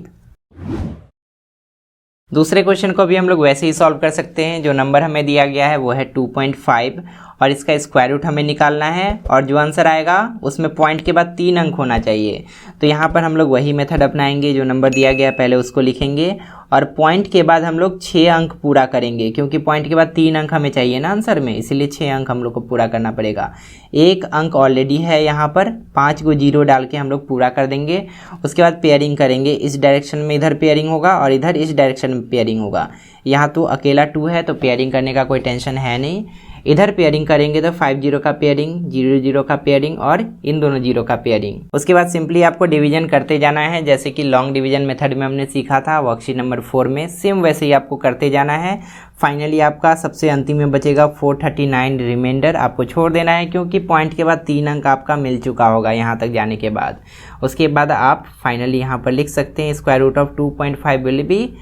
दूसरे क्वेश्चन को भी हम लोग वैसे ही सॉल्व कर सकते हैं। जो नंबर हमें दिया गया है वो है 2.5 और इसका स्क्वायर रूट हमें निकालना है और जो आंसर आएगा उसमें पॉइंट के बाद 3 अंक होना चाहिए। तो यहाँ पर हम लोग वही मेथड अपनाएंगे, जो नंबर दिया गया पहले उसको लिखेंगे और पॉइंट के बाद हम लोग 6 अंक पूरा करेंगे, क्योंकि पॉइंट के बाद 3 अंक हमें चाहिए ना आंसर में, इसीलिए 6 अंक हम लोग को पूरा करना पड़ेगा। 1 अंक ऑलरेडी है यहाँ पर, 5 को जीरो डाल के हम लोग पूरा कर देंगे। उसके बाद पेयरिंग करेंगे, इस डायरेक्शन में इधर पेयरिंग होगा और इधर इस डायरेक्शन में पेयरिंग होगा। यहाँ तो अकेला 2 है तो पेयरिंग करने का कोई टेंशन है नहीं। इधर पेयरिंग करेंगे तो 5 जीरो का पेयरिंग, 0 0 का पेयरिंग और इन दोनों जीरो का पेयरिंग। उसके बाद सिंपली आपको डिवीजन करते जाना है, जैसे कि लॉन्ग डिवीजन मेथड में हमने सीखा था वर्कशीट नंबर 4 में, सेम वैसे ही आपको करते जाना है। फाइनली आपका सबसे अंतिम में बचेगा 439 रिमाइंडर आपको छोड़ देना है, क्योंकि पॉइंट के बाद 3 अंक आपका मिल चुका होगा यहाँ तक जाने के बाद। उसके बाद आप फाइनली यहाँ पर लिख सकते हैं square root of 2.5 will be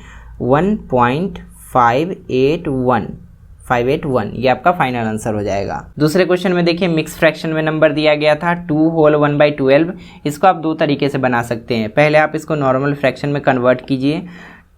1.581, ये आपका फाइनल आंसर हो जाएगा। दूसरे क्वेश्चन में देखिए मिक्स फ्रैक्शन में नंबर दिया गया था 2 होल 1/12। इसको आप 2 तरीके से बना सकते हैं। पहले आप इसको नॉर्मल फ्रैक्शन में कन्वर्ट कीजिए,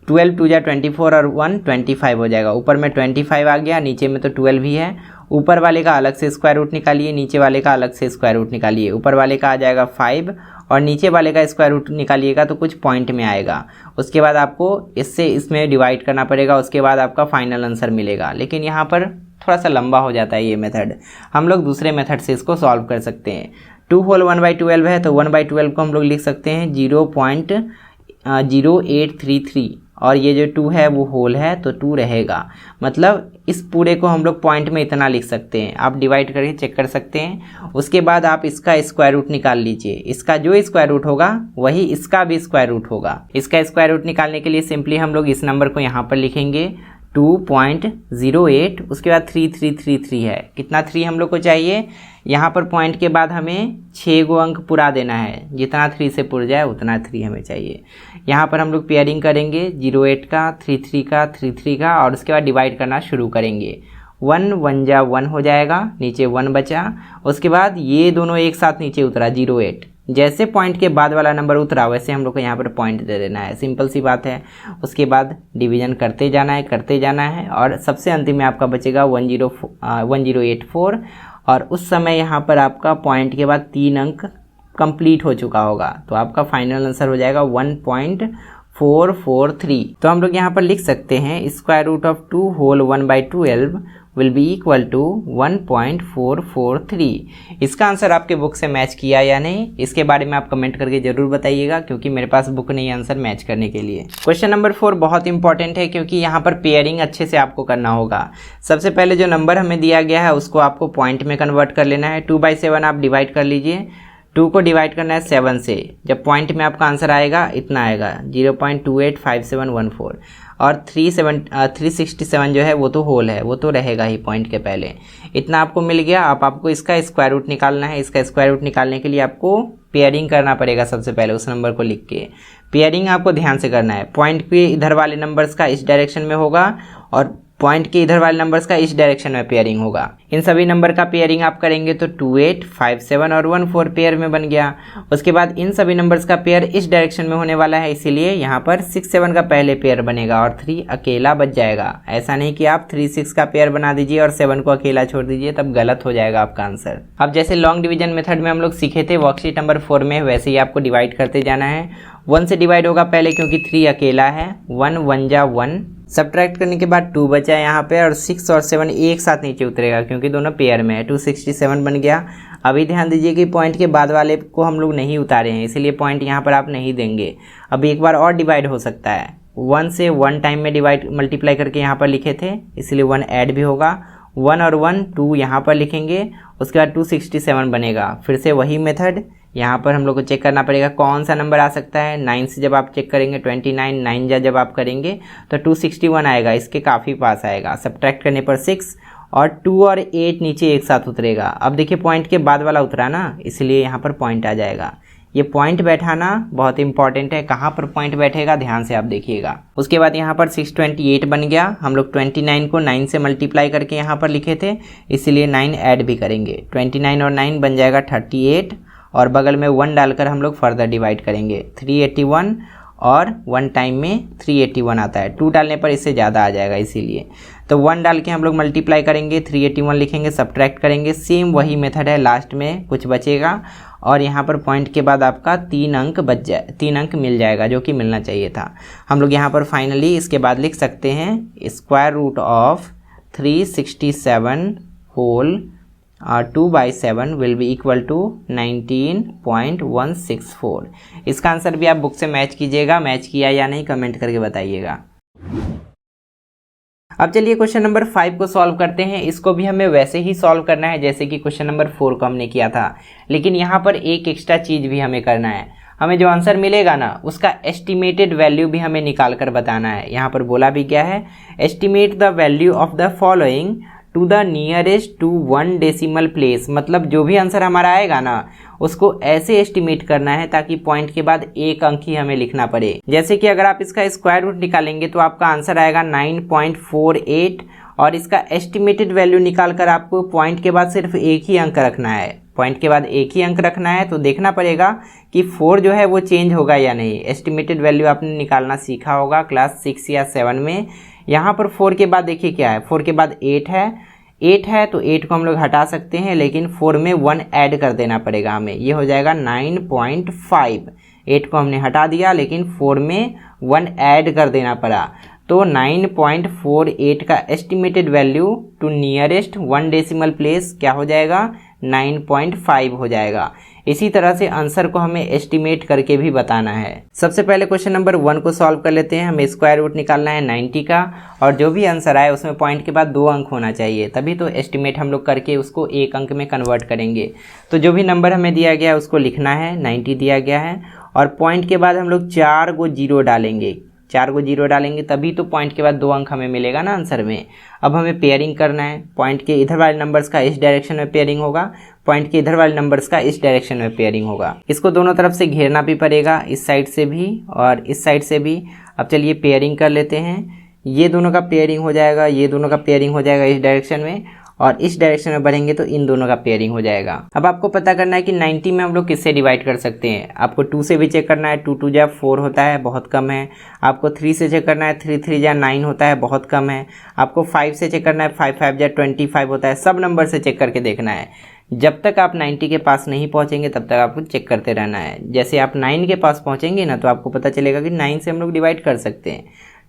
12 2 जा 24 और 1 25 हो जाएगा। ऊपर में 25 आ गया, नीचे में तो 12 ही है। ऊपर वाले का अलग से स्क्वायर रूट निकालिए, नीचे वाले का अलग से स्क्वायर रूट निकालिए। ऊपर वाले का आ जाएगा 5 और नीचे वाले का स्क्वायर रूट निकालिएगा तो कुछ पॉइंट में आएगा। उसके बाद आपको इससे इसमें डिवाइड करना पड़ेगा, उसके बाद आपका फाइनल आंसर मिलेगा। लेकिन यहाँ पर थोड़ा सा लंबा हो जाता है ये मेथड, हम लोग दूसरे मेथड से इसको सॉल्व कर सकते हैं। 2 होल 1/12 है तो 1/12 को हम लोग लिख सकते हैं 0.0833 और ये जो 2 है वो होल है तो 2 रहेगा। मतलब इस पूरे को हम लोग पॉइंट में इतना लिख सकते हैं। आप डिवाइड करके चेक कर सकते हैं। उसके बाद आप इसका स्क्वायर रूट निकाल लीजिए। इसका जो स्क्वायर रूट होगा वही इसका भी स्क्वायर रूट होगा। इसका स्क्वायर रूट निकालने के लिए सिंपली हम लोग इस नंबर को यहाँ पर लिखेंगे 2.08, उसके बाद 3333 है। कितना 3 हम लोग को चाहिए, यहाँ पर पॉइंट के बाद हमें 6 गो अंक पूरा देना है, जितना 3 से पुर जाए उतना 3 हमें चाहिए। यहाँ पर हम लोग पेयरिंग करेंगे 08 का, 33 का, 33 का और उसके बाद डिवाइड करना शुरू करेंगे। 1 1 जा 1 हो जाएगा, नीचे 1 बचा। उसके बाद ये दोनों एक साथ नीचे उतरा 08। जैसे पॉइंट के बाद वाला नंबर उतरा वैसे हम लोग को यहाँ पर पॉइंट दे देना है, सिंपल सी बात है। उसके बाद डिवीजन करते जाना है और सबसे अंतिम में आपका बचेगा 1084 और उस समय यहाँ पर आपका पॉइंट के बाद 3 अंक कंप्लीट हो चुका होगा, तो आपका फाइनल आंसर हो जाएगा 1.443। तो हम लोग यहाँ पर लिख सकते हैं square root of 2 whole 1/12 will be equal to 1.443। इसका आंसर आपके बुक से मैच किया या नहीं, इसके बारे में आप कमेंट करके जरूर बताइएगा, क्योंकि मेरे पास बुक नहीं है आंसर मैच करने के लिए। क्वेश्चन नंबर 4 बहुत इंपॉर्टेंट है, क्योंकि यहाँ पर पेयरिंग अच्छे से आपको करना होगा। सबसे पहले जो नंबर हमें दिया गया है उसको आपको पॉइंट में कन्वर्ट कर लेना है। 2/7 आप डिवाइड कर लीजिए। 2 को डिवाइड करना है 7 से, जब पॉइंट में आपका आंसर आएगा इतना आएगा 0.285714 और 367 जो है वो तो होल है, वो तो रहेगा ही पॉइंट के पहले। इतना आपको मिल गया। अब आपको इसका स्क्वायर रूट निकालना है। इसका स्क्वायर रूट निकालने के लिए आपको पेयरिंग करना पड़ेगा सबसे पहले उस नंबर को लिख के, पेयरिंग आपको ध्यान से करना है। पॉइंट के इधर वाले नंबर्स का इस डायरेक्शन में होगा और पॉइंट के इधर वाले नंबर्स का इस डायरेक्शन में पेयरिंग होगा। इन सभी नंबर का पेयरिंग आप करेंगे तो 2 8 5 7 और 1 4 पेयर में बन गया। उसके बाद इन सभी नंबर्स का पेयर इस डायरेक्शन में होने वाला है, इसीलिए यहाँ पर 6 7 का पहले पेयर बनेगा और 3 अकेला बच जाएगा। ऐसा नहीं कि आप 3 6 का पेयर बना दीजिए और 7 को अकेला छोड़ दीजिए, तब गलत हो जाएगा आपका आंसर। अब जैसे लॉन्ग डिवीजन मेथड में हम लोग सीखे थे वर्कशीट नंबर 4 में, वैसे ही आपको डिवाइड करते जाना है। 1 से डिवाइड होगा पहले क्योंकि 3 अकेला है, 1 1 जा 1, सब्ट्रैक्ट करने के बाद 2 बचा है यहाँ पे और 6 और 7 एक साथ नीचे उतरेगा क्योंकि दोनों पेयर में है, 267 बन गया। अभी ध्यान दीजिए कि पॉइंट के बाद वाले को हम लोग नहीं उतारे हैं, इसीलिए पॉइंट यहाँ पर आप नहीं देंगे। अभी एक बार और डिवाइड हो सकता है, 1 से 1 टाइम में डिवाइड मल्टीप्लाई करके यहाँ पर लिखे थे, इसलिए 1 ऐड भी होगा। 1 और 1 2 यहाँ पर लिखेंगे, उसके बाद 267 बनेगा। फिर से वही मेथड, यहाँ पर हम लोग को चेक करना पड़ेगा कौन सा नंबर आ सकता है। 9 से जब आप चेक करेंगे 29, 9 जा जब आप करेंगे तो 261 आएगा, इसके काफ़ी पास आएगा। सब्ट्रैक्ट करने पर 6 और 2 और 8 नीचे एक साथ उतरेगा। अब देखिए पॉइंट के बाद वाला उतरा ना, इसलिए यहाँ पर पॉइंट आ जाएगा। ये पॉइंट बैठाना बहुत इंपॉर्टेंट है, कहाँ पर पॉइंट बैठेगा ध्यान से आप देखिएगा। उसके बाद यहाँ पर 628 बन गया। हम लोग 29 को 9 से मल्टीप्लाई करके यहाँ पर लिखे थे, इसीलिए 9 ऐड भी करेंगे। 29 और 9 बन जाएगा 38 और बगल में 1 डालकर हम लोग फर्दर डिवाइड करेंगे। 381 और 1 टाइम में 381 आता है, 2 डालने पर इससे ज़्यादा आ जाएगा, इसीलिए तो 1 डाल के हम लोग मल्टीप्लाई करेंगे, 381 लिखेंगे, सब्ट्रैक्ट करेंगे। सेम वही मेथड है, लास्ट में कुछ बचेगा और यहाँ पर पॉइंट के बाद आपका 3 अंक बच जाए, 3 अंक मिल जाएगा जो कि मिलना चाहिए था। हम लोग यहाँ पर फाइनली इसके बाद लिख सकते हैं square root of 367 whole 2/7 will be equal to 19.164। इसका आंसर भी आप बुक से मैच कीजिएगा, मैच किया या नहीं कमेंट करके बताइएगा। अब चलिए क्वेश्चन नंबर 5 को सॉल्व करते हैं। इसको भी हमें वैसे ही सॉल्व करना है जैसे कि क्वेश्चन नंबर 4 को हमने किया था, लेकिन यहाँ पर एक एक्स्ट्रा चीज़ भी हमें करना है। हमें जो आंसर मिलेगा ना उसका एस्टिमेटेड वैल्यू भी हमें निकाल कर बताना है। यहाँ पर बोला भी क्या है, estimate the value of the following to the nearest to 1 decimal place. मतलब जो भी आंसर हमारा आएगा ना उसको ऐसे एस्टिमेट करना है ताकि पॉइंट के बाद एक अंक ही हमें लिखना पड़े। जैसे कि अगर आप इसका स्क्वायर रूट निकालेंगे तो आपका आंसर आएगा 9.48 और इसका एस्टिमेटेड वैल्यू निकाल कर आपको पॉइंट के बाद सिर्फ एक ही अंक रखना है। पॉइंट के बाद एक ही अंक रखना है तो देखना पड़ेगा कि 4 जो है वो चेंज होगा या नहीं। एस्टिमेटेड वैल्यू आपने निकालना सीखा होगा क्लास 6 या 7 में। यहाँ पर 4 के बाद देखिए क्या है, 4 के बाद 8 है तो 8 को हम लोग हटा सकते हैं, लेकिन 4 में 1 ऐड कर देना पड़ेगा हमें, ये हो जाएगा 9.5। 8 को हमने हटा दिया लेकिन 4 में 1 ऐड कर देना पड़ा, तो 9.48 का estimated value to nearest 1 decimal place क्या हो जाएगा, 9.5 हो जाएगा। इसी तरह से आंसर को हमें एस्टिमेट करके भी बताना है। सबसे पहले क्वेश्चन नंबर 1 को सॉल्व कर लेते हैं। हमें स्क्वायर रूट निकालना है 90 का और जो भी आंसर आए उसमें पॉइंट के बाद 2 अंक होना चाहिए, तभी तो एस्टिमेट हम लोग करके उसको एक अंक में कन्वर्ट करेंगे। तो जो भी नंबर हमें दिया गया है उसको लिखना है, 90 दिया गया है और पॉइंट के बाद हम लोग 4 को 0 डालेंगे, 4 को 0 डालेंगे तभी तो पॉइंट के बाद 2 अंक हमें मिलेगा ना आंसर में। अब हमें पेयरिंग करना है, पॉइंट के इधर वाले नंबर्स का इस डायरेक्शन में पेयरिंग होगा, पॉइंट के इधर वाले नंबर्स का इस डायरेक्शन में पेयरिंग होगा। इसको दोनों तरफ से घेरना भी पड़ेगा, इस साइड से भी और इस साइड से भी। अब चलिए पेयरिंग कर लेते हैं, ये दोनों का पेयरिंग हो जाएगा, ये दोनों का पेयरिंग हो जाएगा इस डायरेक्शन में और इस डायरेक्शन में बढ़ेंगे तो इन दोनों का पेयरिंग हो जाएगा। अब आपको पता करना है कि 90 में हम लोग किससे डिवाइड कर सकते हैं। आपको 2 से भी चेक करना है, 2 2 जा 4 होता है, बहुत कम है। आपको 3 से चेक करना है, 3 3 जा 9 होता है, बहुत कम है। आपको 5 से चेक करना है, 5 5 जा 25 होता है। सब नंबर से चेक करके देखना है। जब तक आप 90 के पास नहीं पहुंचेंगे तब तक आपको चेक करते रहना है। जैसे आप 9 के पास पहुंचेंगे ना तो आपको पता चलेगा कि 9 से हम लोग डिवाइड कर सकते हैं,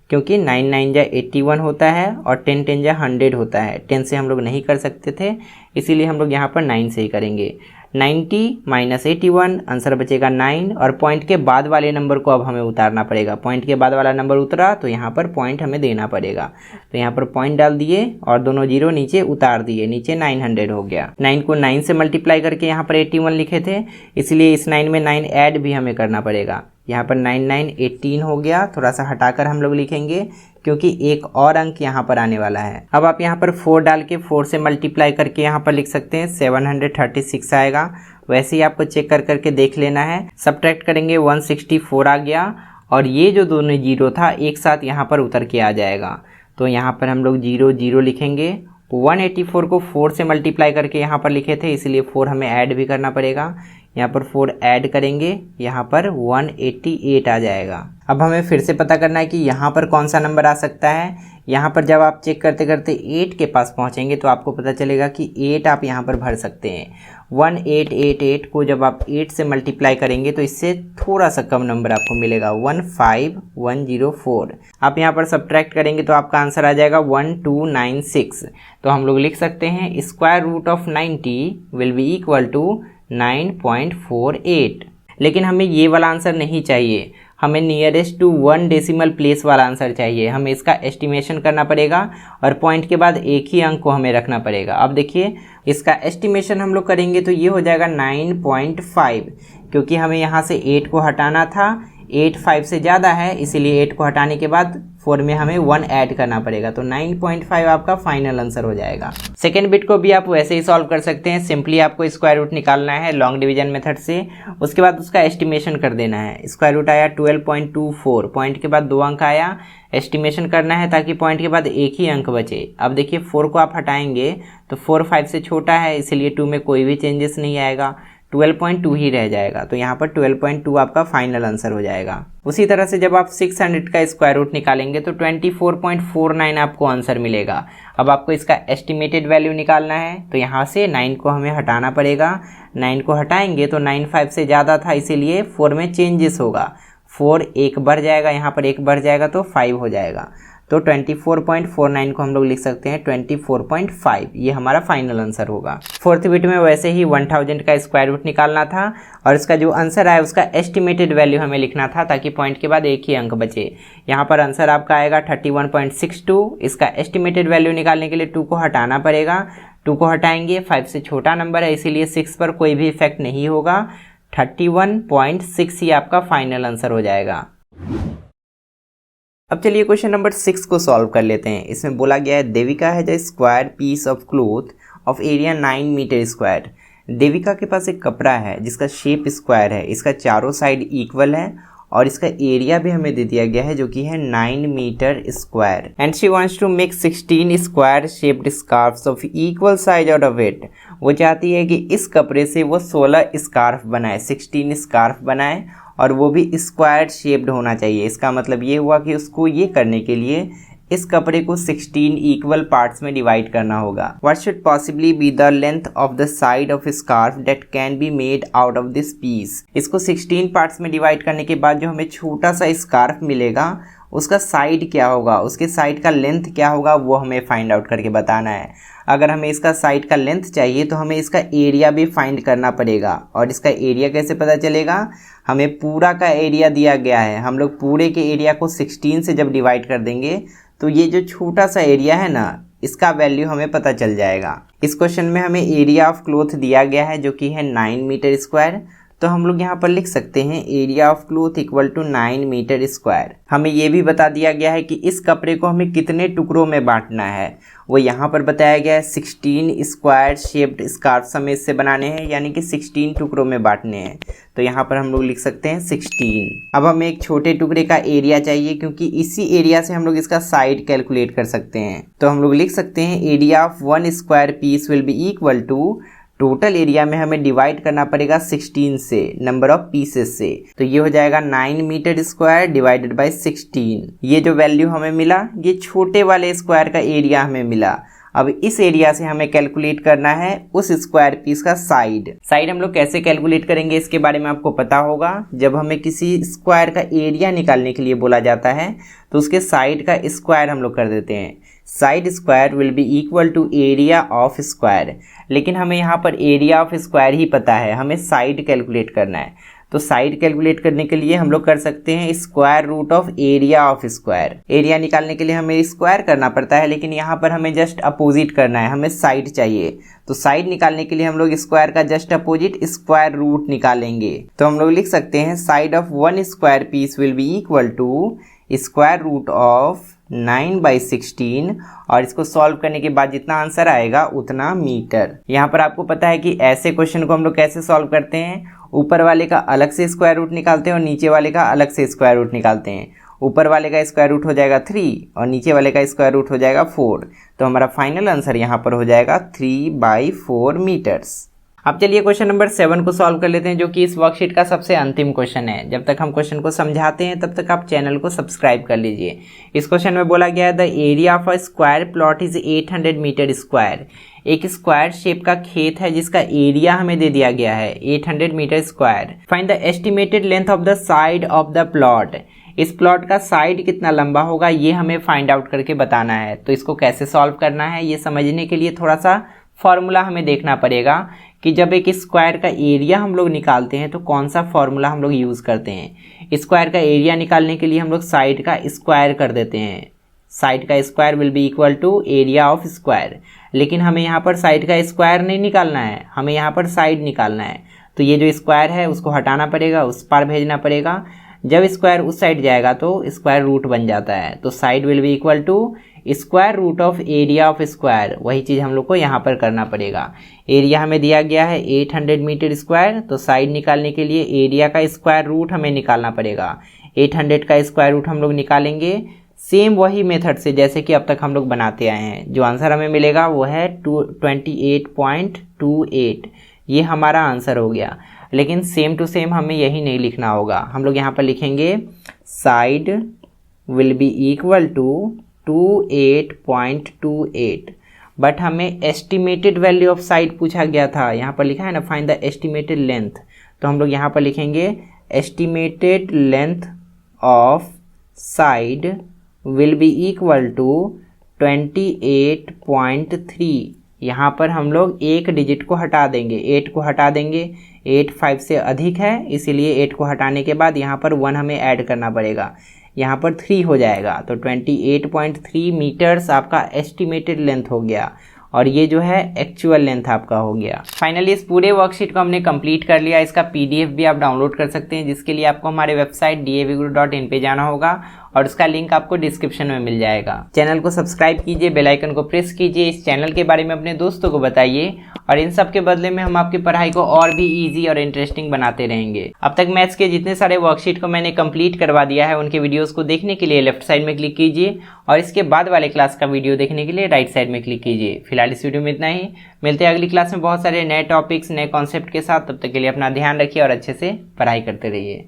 क्योंकि 9 9 जा 81 होता है और 10 10 जा 100 होता है। 10 से हम लोग नहीं कर सकते थे, इसीलिए हम लोग यहाँ पर 9 से ही करेंगे। 90 माइनस 81, आंसर बचेगा 9 और पॉइंट के बाद वाले नंबर को अब हमें उतारना पड़ेगा। पॉइंट के बाद वाला नंबर उतरा तो यहाँ पर पॉइंट हमें देना पड़ेगा, तो यहाँ पर पॉइंट डाल दिए और दोनों 0 नीचे उतार दिए, नीचे 900 हो गया। 9 को 9 से मल्टीप्लाई करके यहाँ पर 81 लिखे थे, इसलिए इस 9 में 9 ऐड भी हमें करना पड़ेगा। यहाँ पर 9 9 18 हो गया, थोड़ा सा हटाकर हम लोग लिखेंगे क्योंकि एक और अंक यहाँ पर आने वाला है। अब आप यहाँ पर 4 डाल के 4 से मल्टीप्लाई करके यहाँ पर लिख सकते हैं, 736 आएगा। वैसे ही आपको चेक कर करके देख लेना है। सब्ट्रैक्ट करेंगे 164 आ गया और ये जो दोनों जीरो था एक साथ यहाँ पर उतर के आ जाएगा। तो यहाँ पर हम लोग 0 0 लिखेंगे। 184 को 4 से मल्टीप्लाई करके यहाँ पर लिखे थे, इसलिए 4 हमें ऐड भी करना पड़ेगा। यहाँ पर 4 ऐड करेंगे, यहाँ पर 188 आ जाएगा। अब हमें फिर से पता करना है कि यहाँ पर कौन सा नंबर आ सकता है। यहाँ पर जब आप चेक करते करते 8 के पास पहुँचेंगे तो आपको पता चलेगा कि 8 आप यहाँ पर भर सकते हैं। 1888 को जब आप 8 से मल्टीप्लाई करेंगे तो इससे थोड़ा सा कम नंबर आपको मिलेगा, 15104। आप यहाँ पर सब्ट्रैक्ट करेंगे तो आपका आंसर आ जाएगा 1296। तो हम लोग लिख सकते हैं square root of 90 will be equal to 9.48। लेकिन हमें ये वाला आंसर नहीं चाहिए, हमें नियरेस्ट टू 1 डेसिमल प्लेस वाला आंसर चाहिए। हमें इसका एस्टिमेशन करना पड़ेगा और पॉइंट के बाद एक ही अंक को हमें रखना पड़ेगा। अब देखिए इसका एस्टिमेशन हम लोग करेंगे तो ये हो जाएगा 9.5, क्योंकि हमें यहाँ से 8 को हटाना था। 8 5 से ज़्यादा है, इसीलिए 8 को हटाने के बाद 4 में हमें 1 ऐड करना पड़ेगा। तो 9.5 आपका फाइनल आंसर हो जाएगा। सेकेंड बिट को भी आप वैसे ही सॉल्व कर सकते हैं। सिंपली आपको स्क्वायर रूट निकालना है लॉन्ग डिवीजन मेथड से, उसके बाद उसका एस्टिमेशन कर देना है। स्क्वायर रूट आया 12.24, पॉइंट के बाद 2 अंक आया, एस्टिमेशन करना है ताकि पॉइंट के बाद एक ही अंक बचे। अब देखिए 4 को आप हटाएंगे तो 4 5 से छोटा है, इसलिए 2 में कोई भी चेंजेस नहीं आएगा, 12.2 ही रह जाएगा। तो यहाँ पर 12.2 आपका फाइनल आंसर हो जाएगा। उसी तरह से जब आप 600 का स्क्वायर रूट निकालेंगे तो 24.49 आपको आंसर मिलेगा। अब आपको इसका एस्टिमेटेड वैल्यू निकालना है, तो यहाँ से 9 को हमें हटाना पड़ेगा। 9 को हटाएंगे तो 9 5 से ज़्यादा था, इसीलिए 4 में चेंजेस होगा। 4 एक बढ़ जाएगा, यहाँ पर 1 बढ़ जाएगा तो 5 हो जाएगा। तो 24.49 को हम लोग लिख सकते हैं 24.5, ये हमारा फाइनल आंसर होगा। फोर्थ बिट में वैसे ही 1000 का स्क्वायर रूट निकालना था और इसका जो आंसर आया उसका एस्टिमेटेड वैल्यू हमें लिखना था ताकि पॉइंट के बाद एक ही अंक बचे। यहाँ पर आंसर आपका आएगा 31.62। इसका एस्टिमेटेड वैल्यू निकालने के लिए 2 को हटाना पड़ेगा। 2 को हटाएंगे, 5 से छोटा नंबर है इसीलिए 6 पर कोई भी इफेक्ट नहीं होगा। 31.6 ही आपका फाइनल आंसर हो जाएगा। अब चलिए क्वेश्चन नंबर 6 को सॉल्व कर लेते हैं। इसमें बोला गया है Devika has a square piece of cloth of area 9 metre square. Devika के पास एक कपड़ा है जिसका शेप स्क्वायर है, इसका चारों साइड इक्वल है और इसका एरिया भी हमें दे दिया गया है जो कि है 9 metre square. And she wants to make 16 square shaped scarfs of equal size out of it. वो चाहती है कि इस कपड़े से वो 16 स्कार्फ बनाए, 16 स्कार्फ बनाए और वो भी स्क्वायर शेप्ड होना चाहिए। इसका मतलब ये हुआ कि उसको ये करने के लिए इस कपड़े को 16 इक्वल पार्ट्स में डिवाइड करना होगा। What should possibly be the length of the side of a scarf that can be made out of this piece? इसको 16 पार्ट्स में डिवाइड करने के बाद जो हमें छोटा सा स्कार्फ मिलेगा उसका साइड क्या होगा, उसके साइड का लेंथ क्या होगा, वो हमें फाइंड आउट करके बताना है। अगर हमें इसका साइड का लेंथ चाहिए तो हमें इसका एरिया भी फाइंड करना पड़ेगा। और इसका एरिया कैसे पता चलेगा, हमें पूरा का एरिया दिया गया है, हम लोग पूरे के एरिया को 16 से जब डिवाइड कर देंगे तो ये जो छोटा सा एरिया है ना, इसका वैल्यू हमें पता चल जाएगा। इस क्वेश्चन में हमें एरिया ऑफ क्लॉथ दिया गया है जो कि है 9 मीटर स्क्वायर। तो हम लोग यहाँ पर लिख सकते हैं area of cloth equal to 9 metre square. हमें ये भी बता दिया गया है कि इस कपड़े को हमें कितने टुकड़ों में बांटना है, वो यहाँ पर बताया गया है 16 स्क्वायर शेप्ड स्कार्फ हमें इससे बनाने हैं, यानी कि 16 टुकड़ों में बांटने हैं। तो यहाँ पर हम लोग लिख सकते हैं 16। अब हमें एक छोटे टुकड़े का एरिया चाहिए क्योंकि इसी एरिया से हम लोग इसका साइड कैलकुलेट कर सकते हैं। तो हम लोग लिख सकते हैं area of 1 square piece will be equal to, total area में हमें डिवाइड करना पड़ेगा 16 से, नंबर ऑफ पीसेस से। तो ये हो जाएगा 9 मीटर स्क्वायर डिवाइडेड बाय 16। ये जो वैल्यू हमें मिला ये छोटे वाले स्क्वायर का एरिया हमें मिला। अब इस एरिया से हमें कैलकुलेट करना है उस स्क्वायर पीस का साइड। साइड हम लोग कैसे कैलकुलेट करेंगे इसके बारे में आपको पता होगा। जब हमें किसी स्क्वायर का एरिया निकालने के लिए बोला जाता है तो उसके साइड का स्क्वायर हम लोग कर देते हैं। Side square will be equal to area of square. लेकिन हमें यहाँ पर एरिया ऑफ स्क्वायर ही पता है, हमें साइड कैलकुलेट करना है। तो साइड कैलकुलेट करने के लिए हम लोग कर सकते हैं square root of area of square. Area निकालने के लिए हमें स्क्वायर करना पड़ता है, लेकिन यहाँ पर हमें जस्ट अपोजिट करना है, हमें साइड चाहिए। तो साइड निकालने के लिए हम लोग स्क्वायर का जस्ट अपोजिट स्क्वायर रूट निकालेंगे। तो हम लोग लिख सकते हैं side of 1 square piece will be equal to square root of 9/16 और इसको सॉल्व करने के बाद जितना आंसर आएगा उतना मीटर। यहाँ पर आपको पता है कि ऐसे क्वेश्चन को हम लोग कैसे सॉल्व करते हैं, ऊपर वाले का अलग से स्क्वायर रूट निकालते हैं और नीचे वाले का अलग से स्क्वायर रूट निकालते हैं। ऊपर वाले का स्क्वायर रूट हो जाएगा 3 और नीचे वाले का स्क्वायर रूट हो जाएगा 4। तो हमारा फाइनल आंसर यहाँ पर हो जाएगा 3/4 मीटर्स। अब चलिए क्वेश्चन नंबर 7 को सॉल्व कर लेते हैं, जो कि इस वर्कशीट का सबसे अंतिम क्वेश्चन है। जब तक हम क्वेश्चन को समझाते हैं तब तक आप चैनल को सब्सक्राइब कर लीजिए। इस क्वेश्चन में बोला गया है the area of a square plot is 800 metre square. एक स्क्वायर शेप का खेत है जिसका एरिया हमें दे दिया गया है 800 metre square. Find the estimated length of the side of the plot. इस प्लॉट का साइड कितना लंबा होगा ये हमें फाइंड आउट करके बताना है। तो इसको कैसे सॉल्व करना है ये समझने के लिए थोड़ा सा फॉर्मूला हमें देखना पड़ेगा कि जब एक स्क्वायर का एरिया हम लोग निकालते हैं तो कौन सा फॉर्मूला हम लोग यूज़ करते हैं। स्क्वायर का एरिया निकालने के लिए हम लोग साइड का स्क्वायर कर देते हैं। साइड का square will be equal to area of square. लेकिन हमें यहाँ पर साइड का स्क्वायर नहीं निकालना है, हमें यहाँ पर साइड निकालना है। तो ये जो स्क्वायर है उसको हटाना पड़ेगा, उस पार भेजना पड़ेगा। जब स्क्वायर उस साइड जाएगा तो स्क्वायर रूट बन जाता है। तो side will be equal to square root of area of square. वही चीज़ हम लोग को यहाँ पर करना पड़ेगा। एरिया हमें दिया गया है 800 मीटर स्क्वायर, तो साइड निकालने के लिए एरिया का स्क्वायर रूट हमें निकालना पड़ेगा। 800 का स्क्वायर रूट हम लोग निकालेंगे सेम वही मेथड से जैसे कि अब तक हम लोग बनाते आए हैं। जो आंसर हमें मिलेगा वो है 28.28। ये हमारा आंसर हो गया। लेकिन सेम टू सेम हमें यही नहीं लिखना होगा। हम लोग यहाँ पर लिखेंगे side will be equal to 28.28। But हमें एस्टिमेटेड वैल्यू ऑफ साइड पूछा गया था। यहाँ पर लिखा है ना फाइंड द एस्टिमेटेड लेंथ। तो हम लोग यहाँ पर लिखेंगे estimated length of side will be equal to 28.3। यहाँ पर हम लोग एक डिजिट को हटा देंगे, 8 को हटा देंगे। 8 5 से अधिक है, इसीलिए 8 को हटाने के बाद यहाँ पर 1 हमें ऐड करना पड़ेगा। यहाँ पर 3 हो जाएगा। तो 28.3 मीटर्स आपका एस्टिमेटेड लेंथ हो गया और ये जो है एक्चुअल लेंथ आपका हो गया। फाइनली इस पूरे वर्कशीट को हमने कंप्लीट कर लिया। इसका पीडीएफ भी आप डाउनलोड कर सकते हैं, जिसके लिए आपको हमारे वेबसाइट davguru.in पे जाना होगा और उसका लिंक आपको डिस्क्रिप्शन में मिल जाएगा। चैनल को सब्सक्राइब कीजिए, बेल आइकन को प्रेस कीजिए, इस चैनल के बारे में अपने दोस्तों को बताइए और इन सब के बदले में हम आपकी पढ़ाई को और भी ईजी और इंटरेस्टिंग बनाते रहेंगे। अब तक मैथ्स के जितने सारे वर्कशीट को मैंने कंप्लीट करवा दिया है, उनके वीडियोस को देखने के लिए लेफ्ट साइड में क्लिक कीजिए और इसके बाद वाले क्लास का वीडियो देखने के लिए राइट साइड में क्लिक कीजिए। फिलहाल इस वीडियो में इतना ही। मिलते हैं अगली क्लास में बहुत सारे नए टॉपिक्स, नए कॉन्सेप्ट के साथ। तब तक के लिए अपना ध्यान रखिए और अच्छे से पढ़ाई करते रहिए।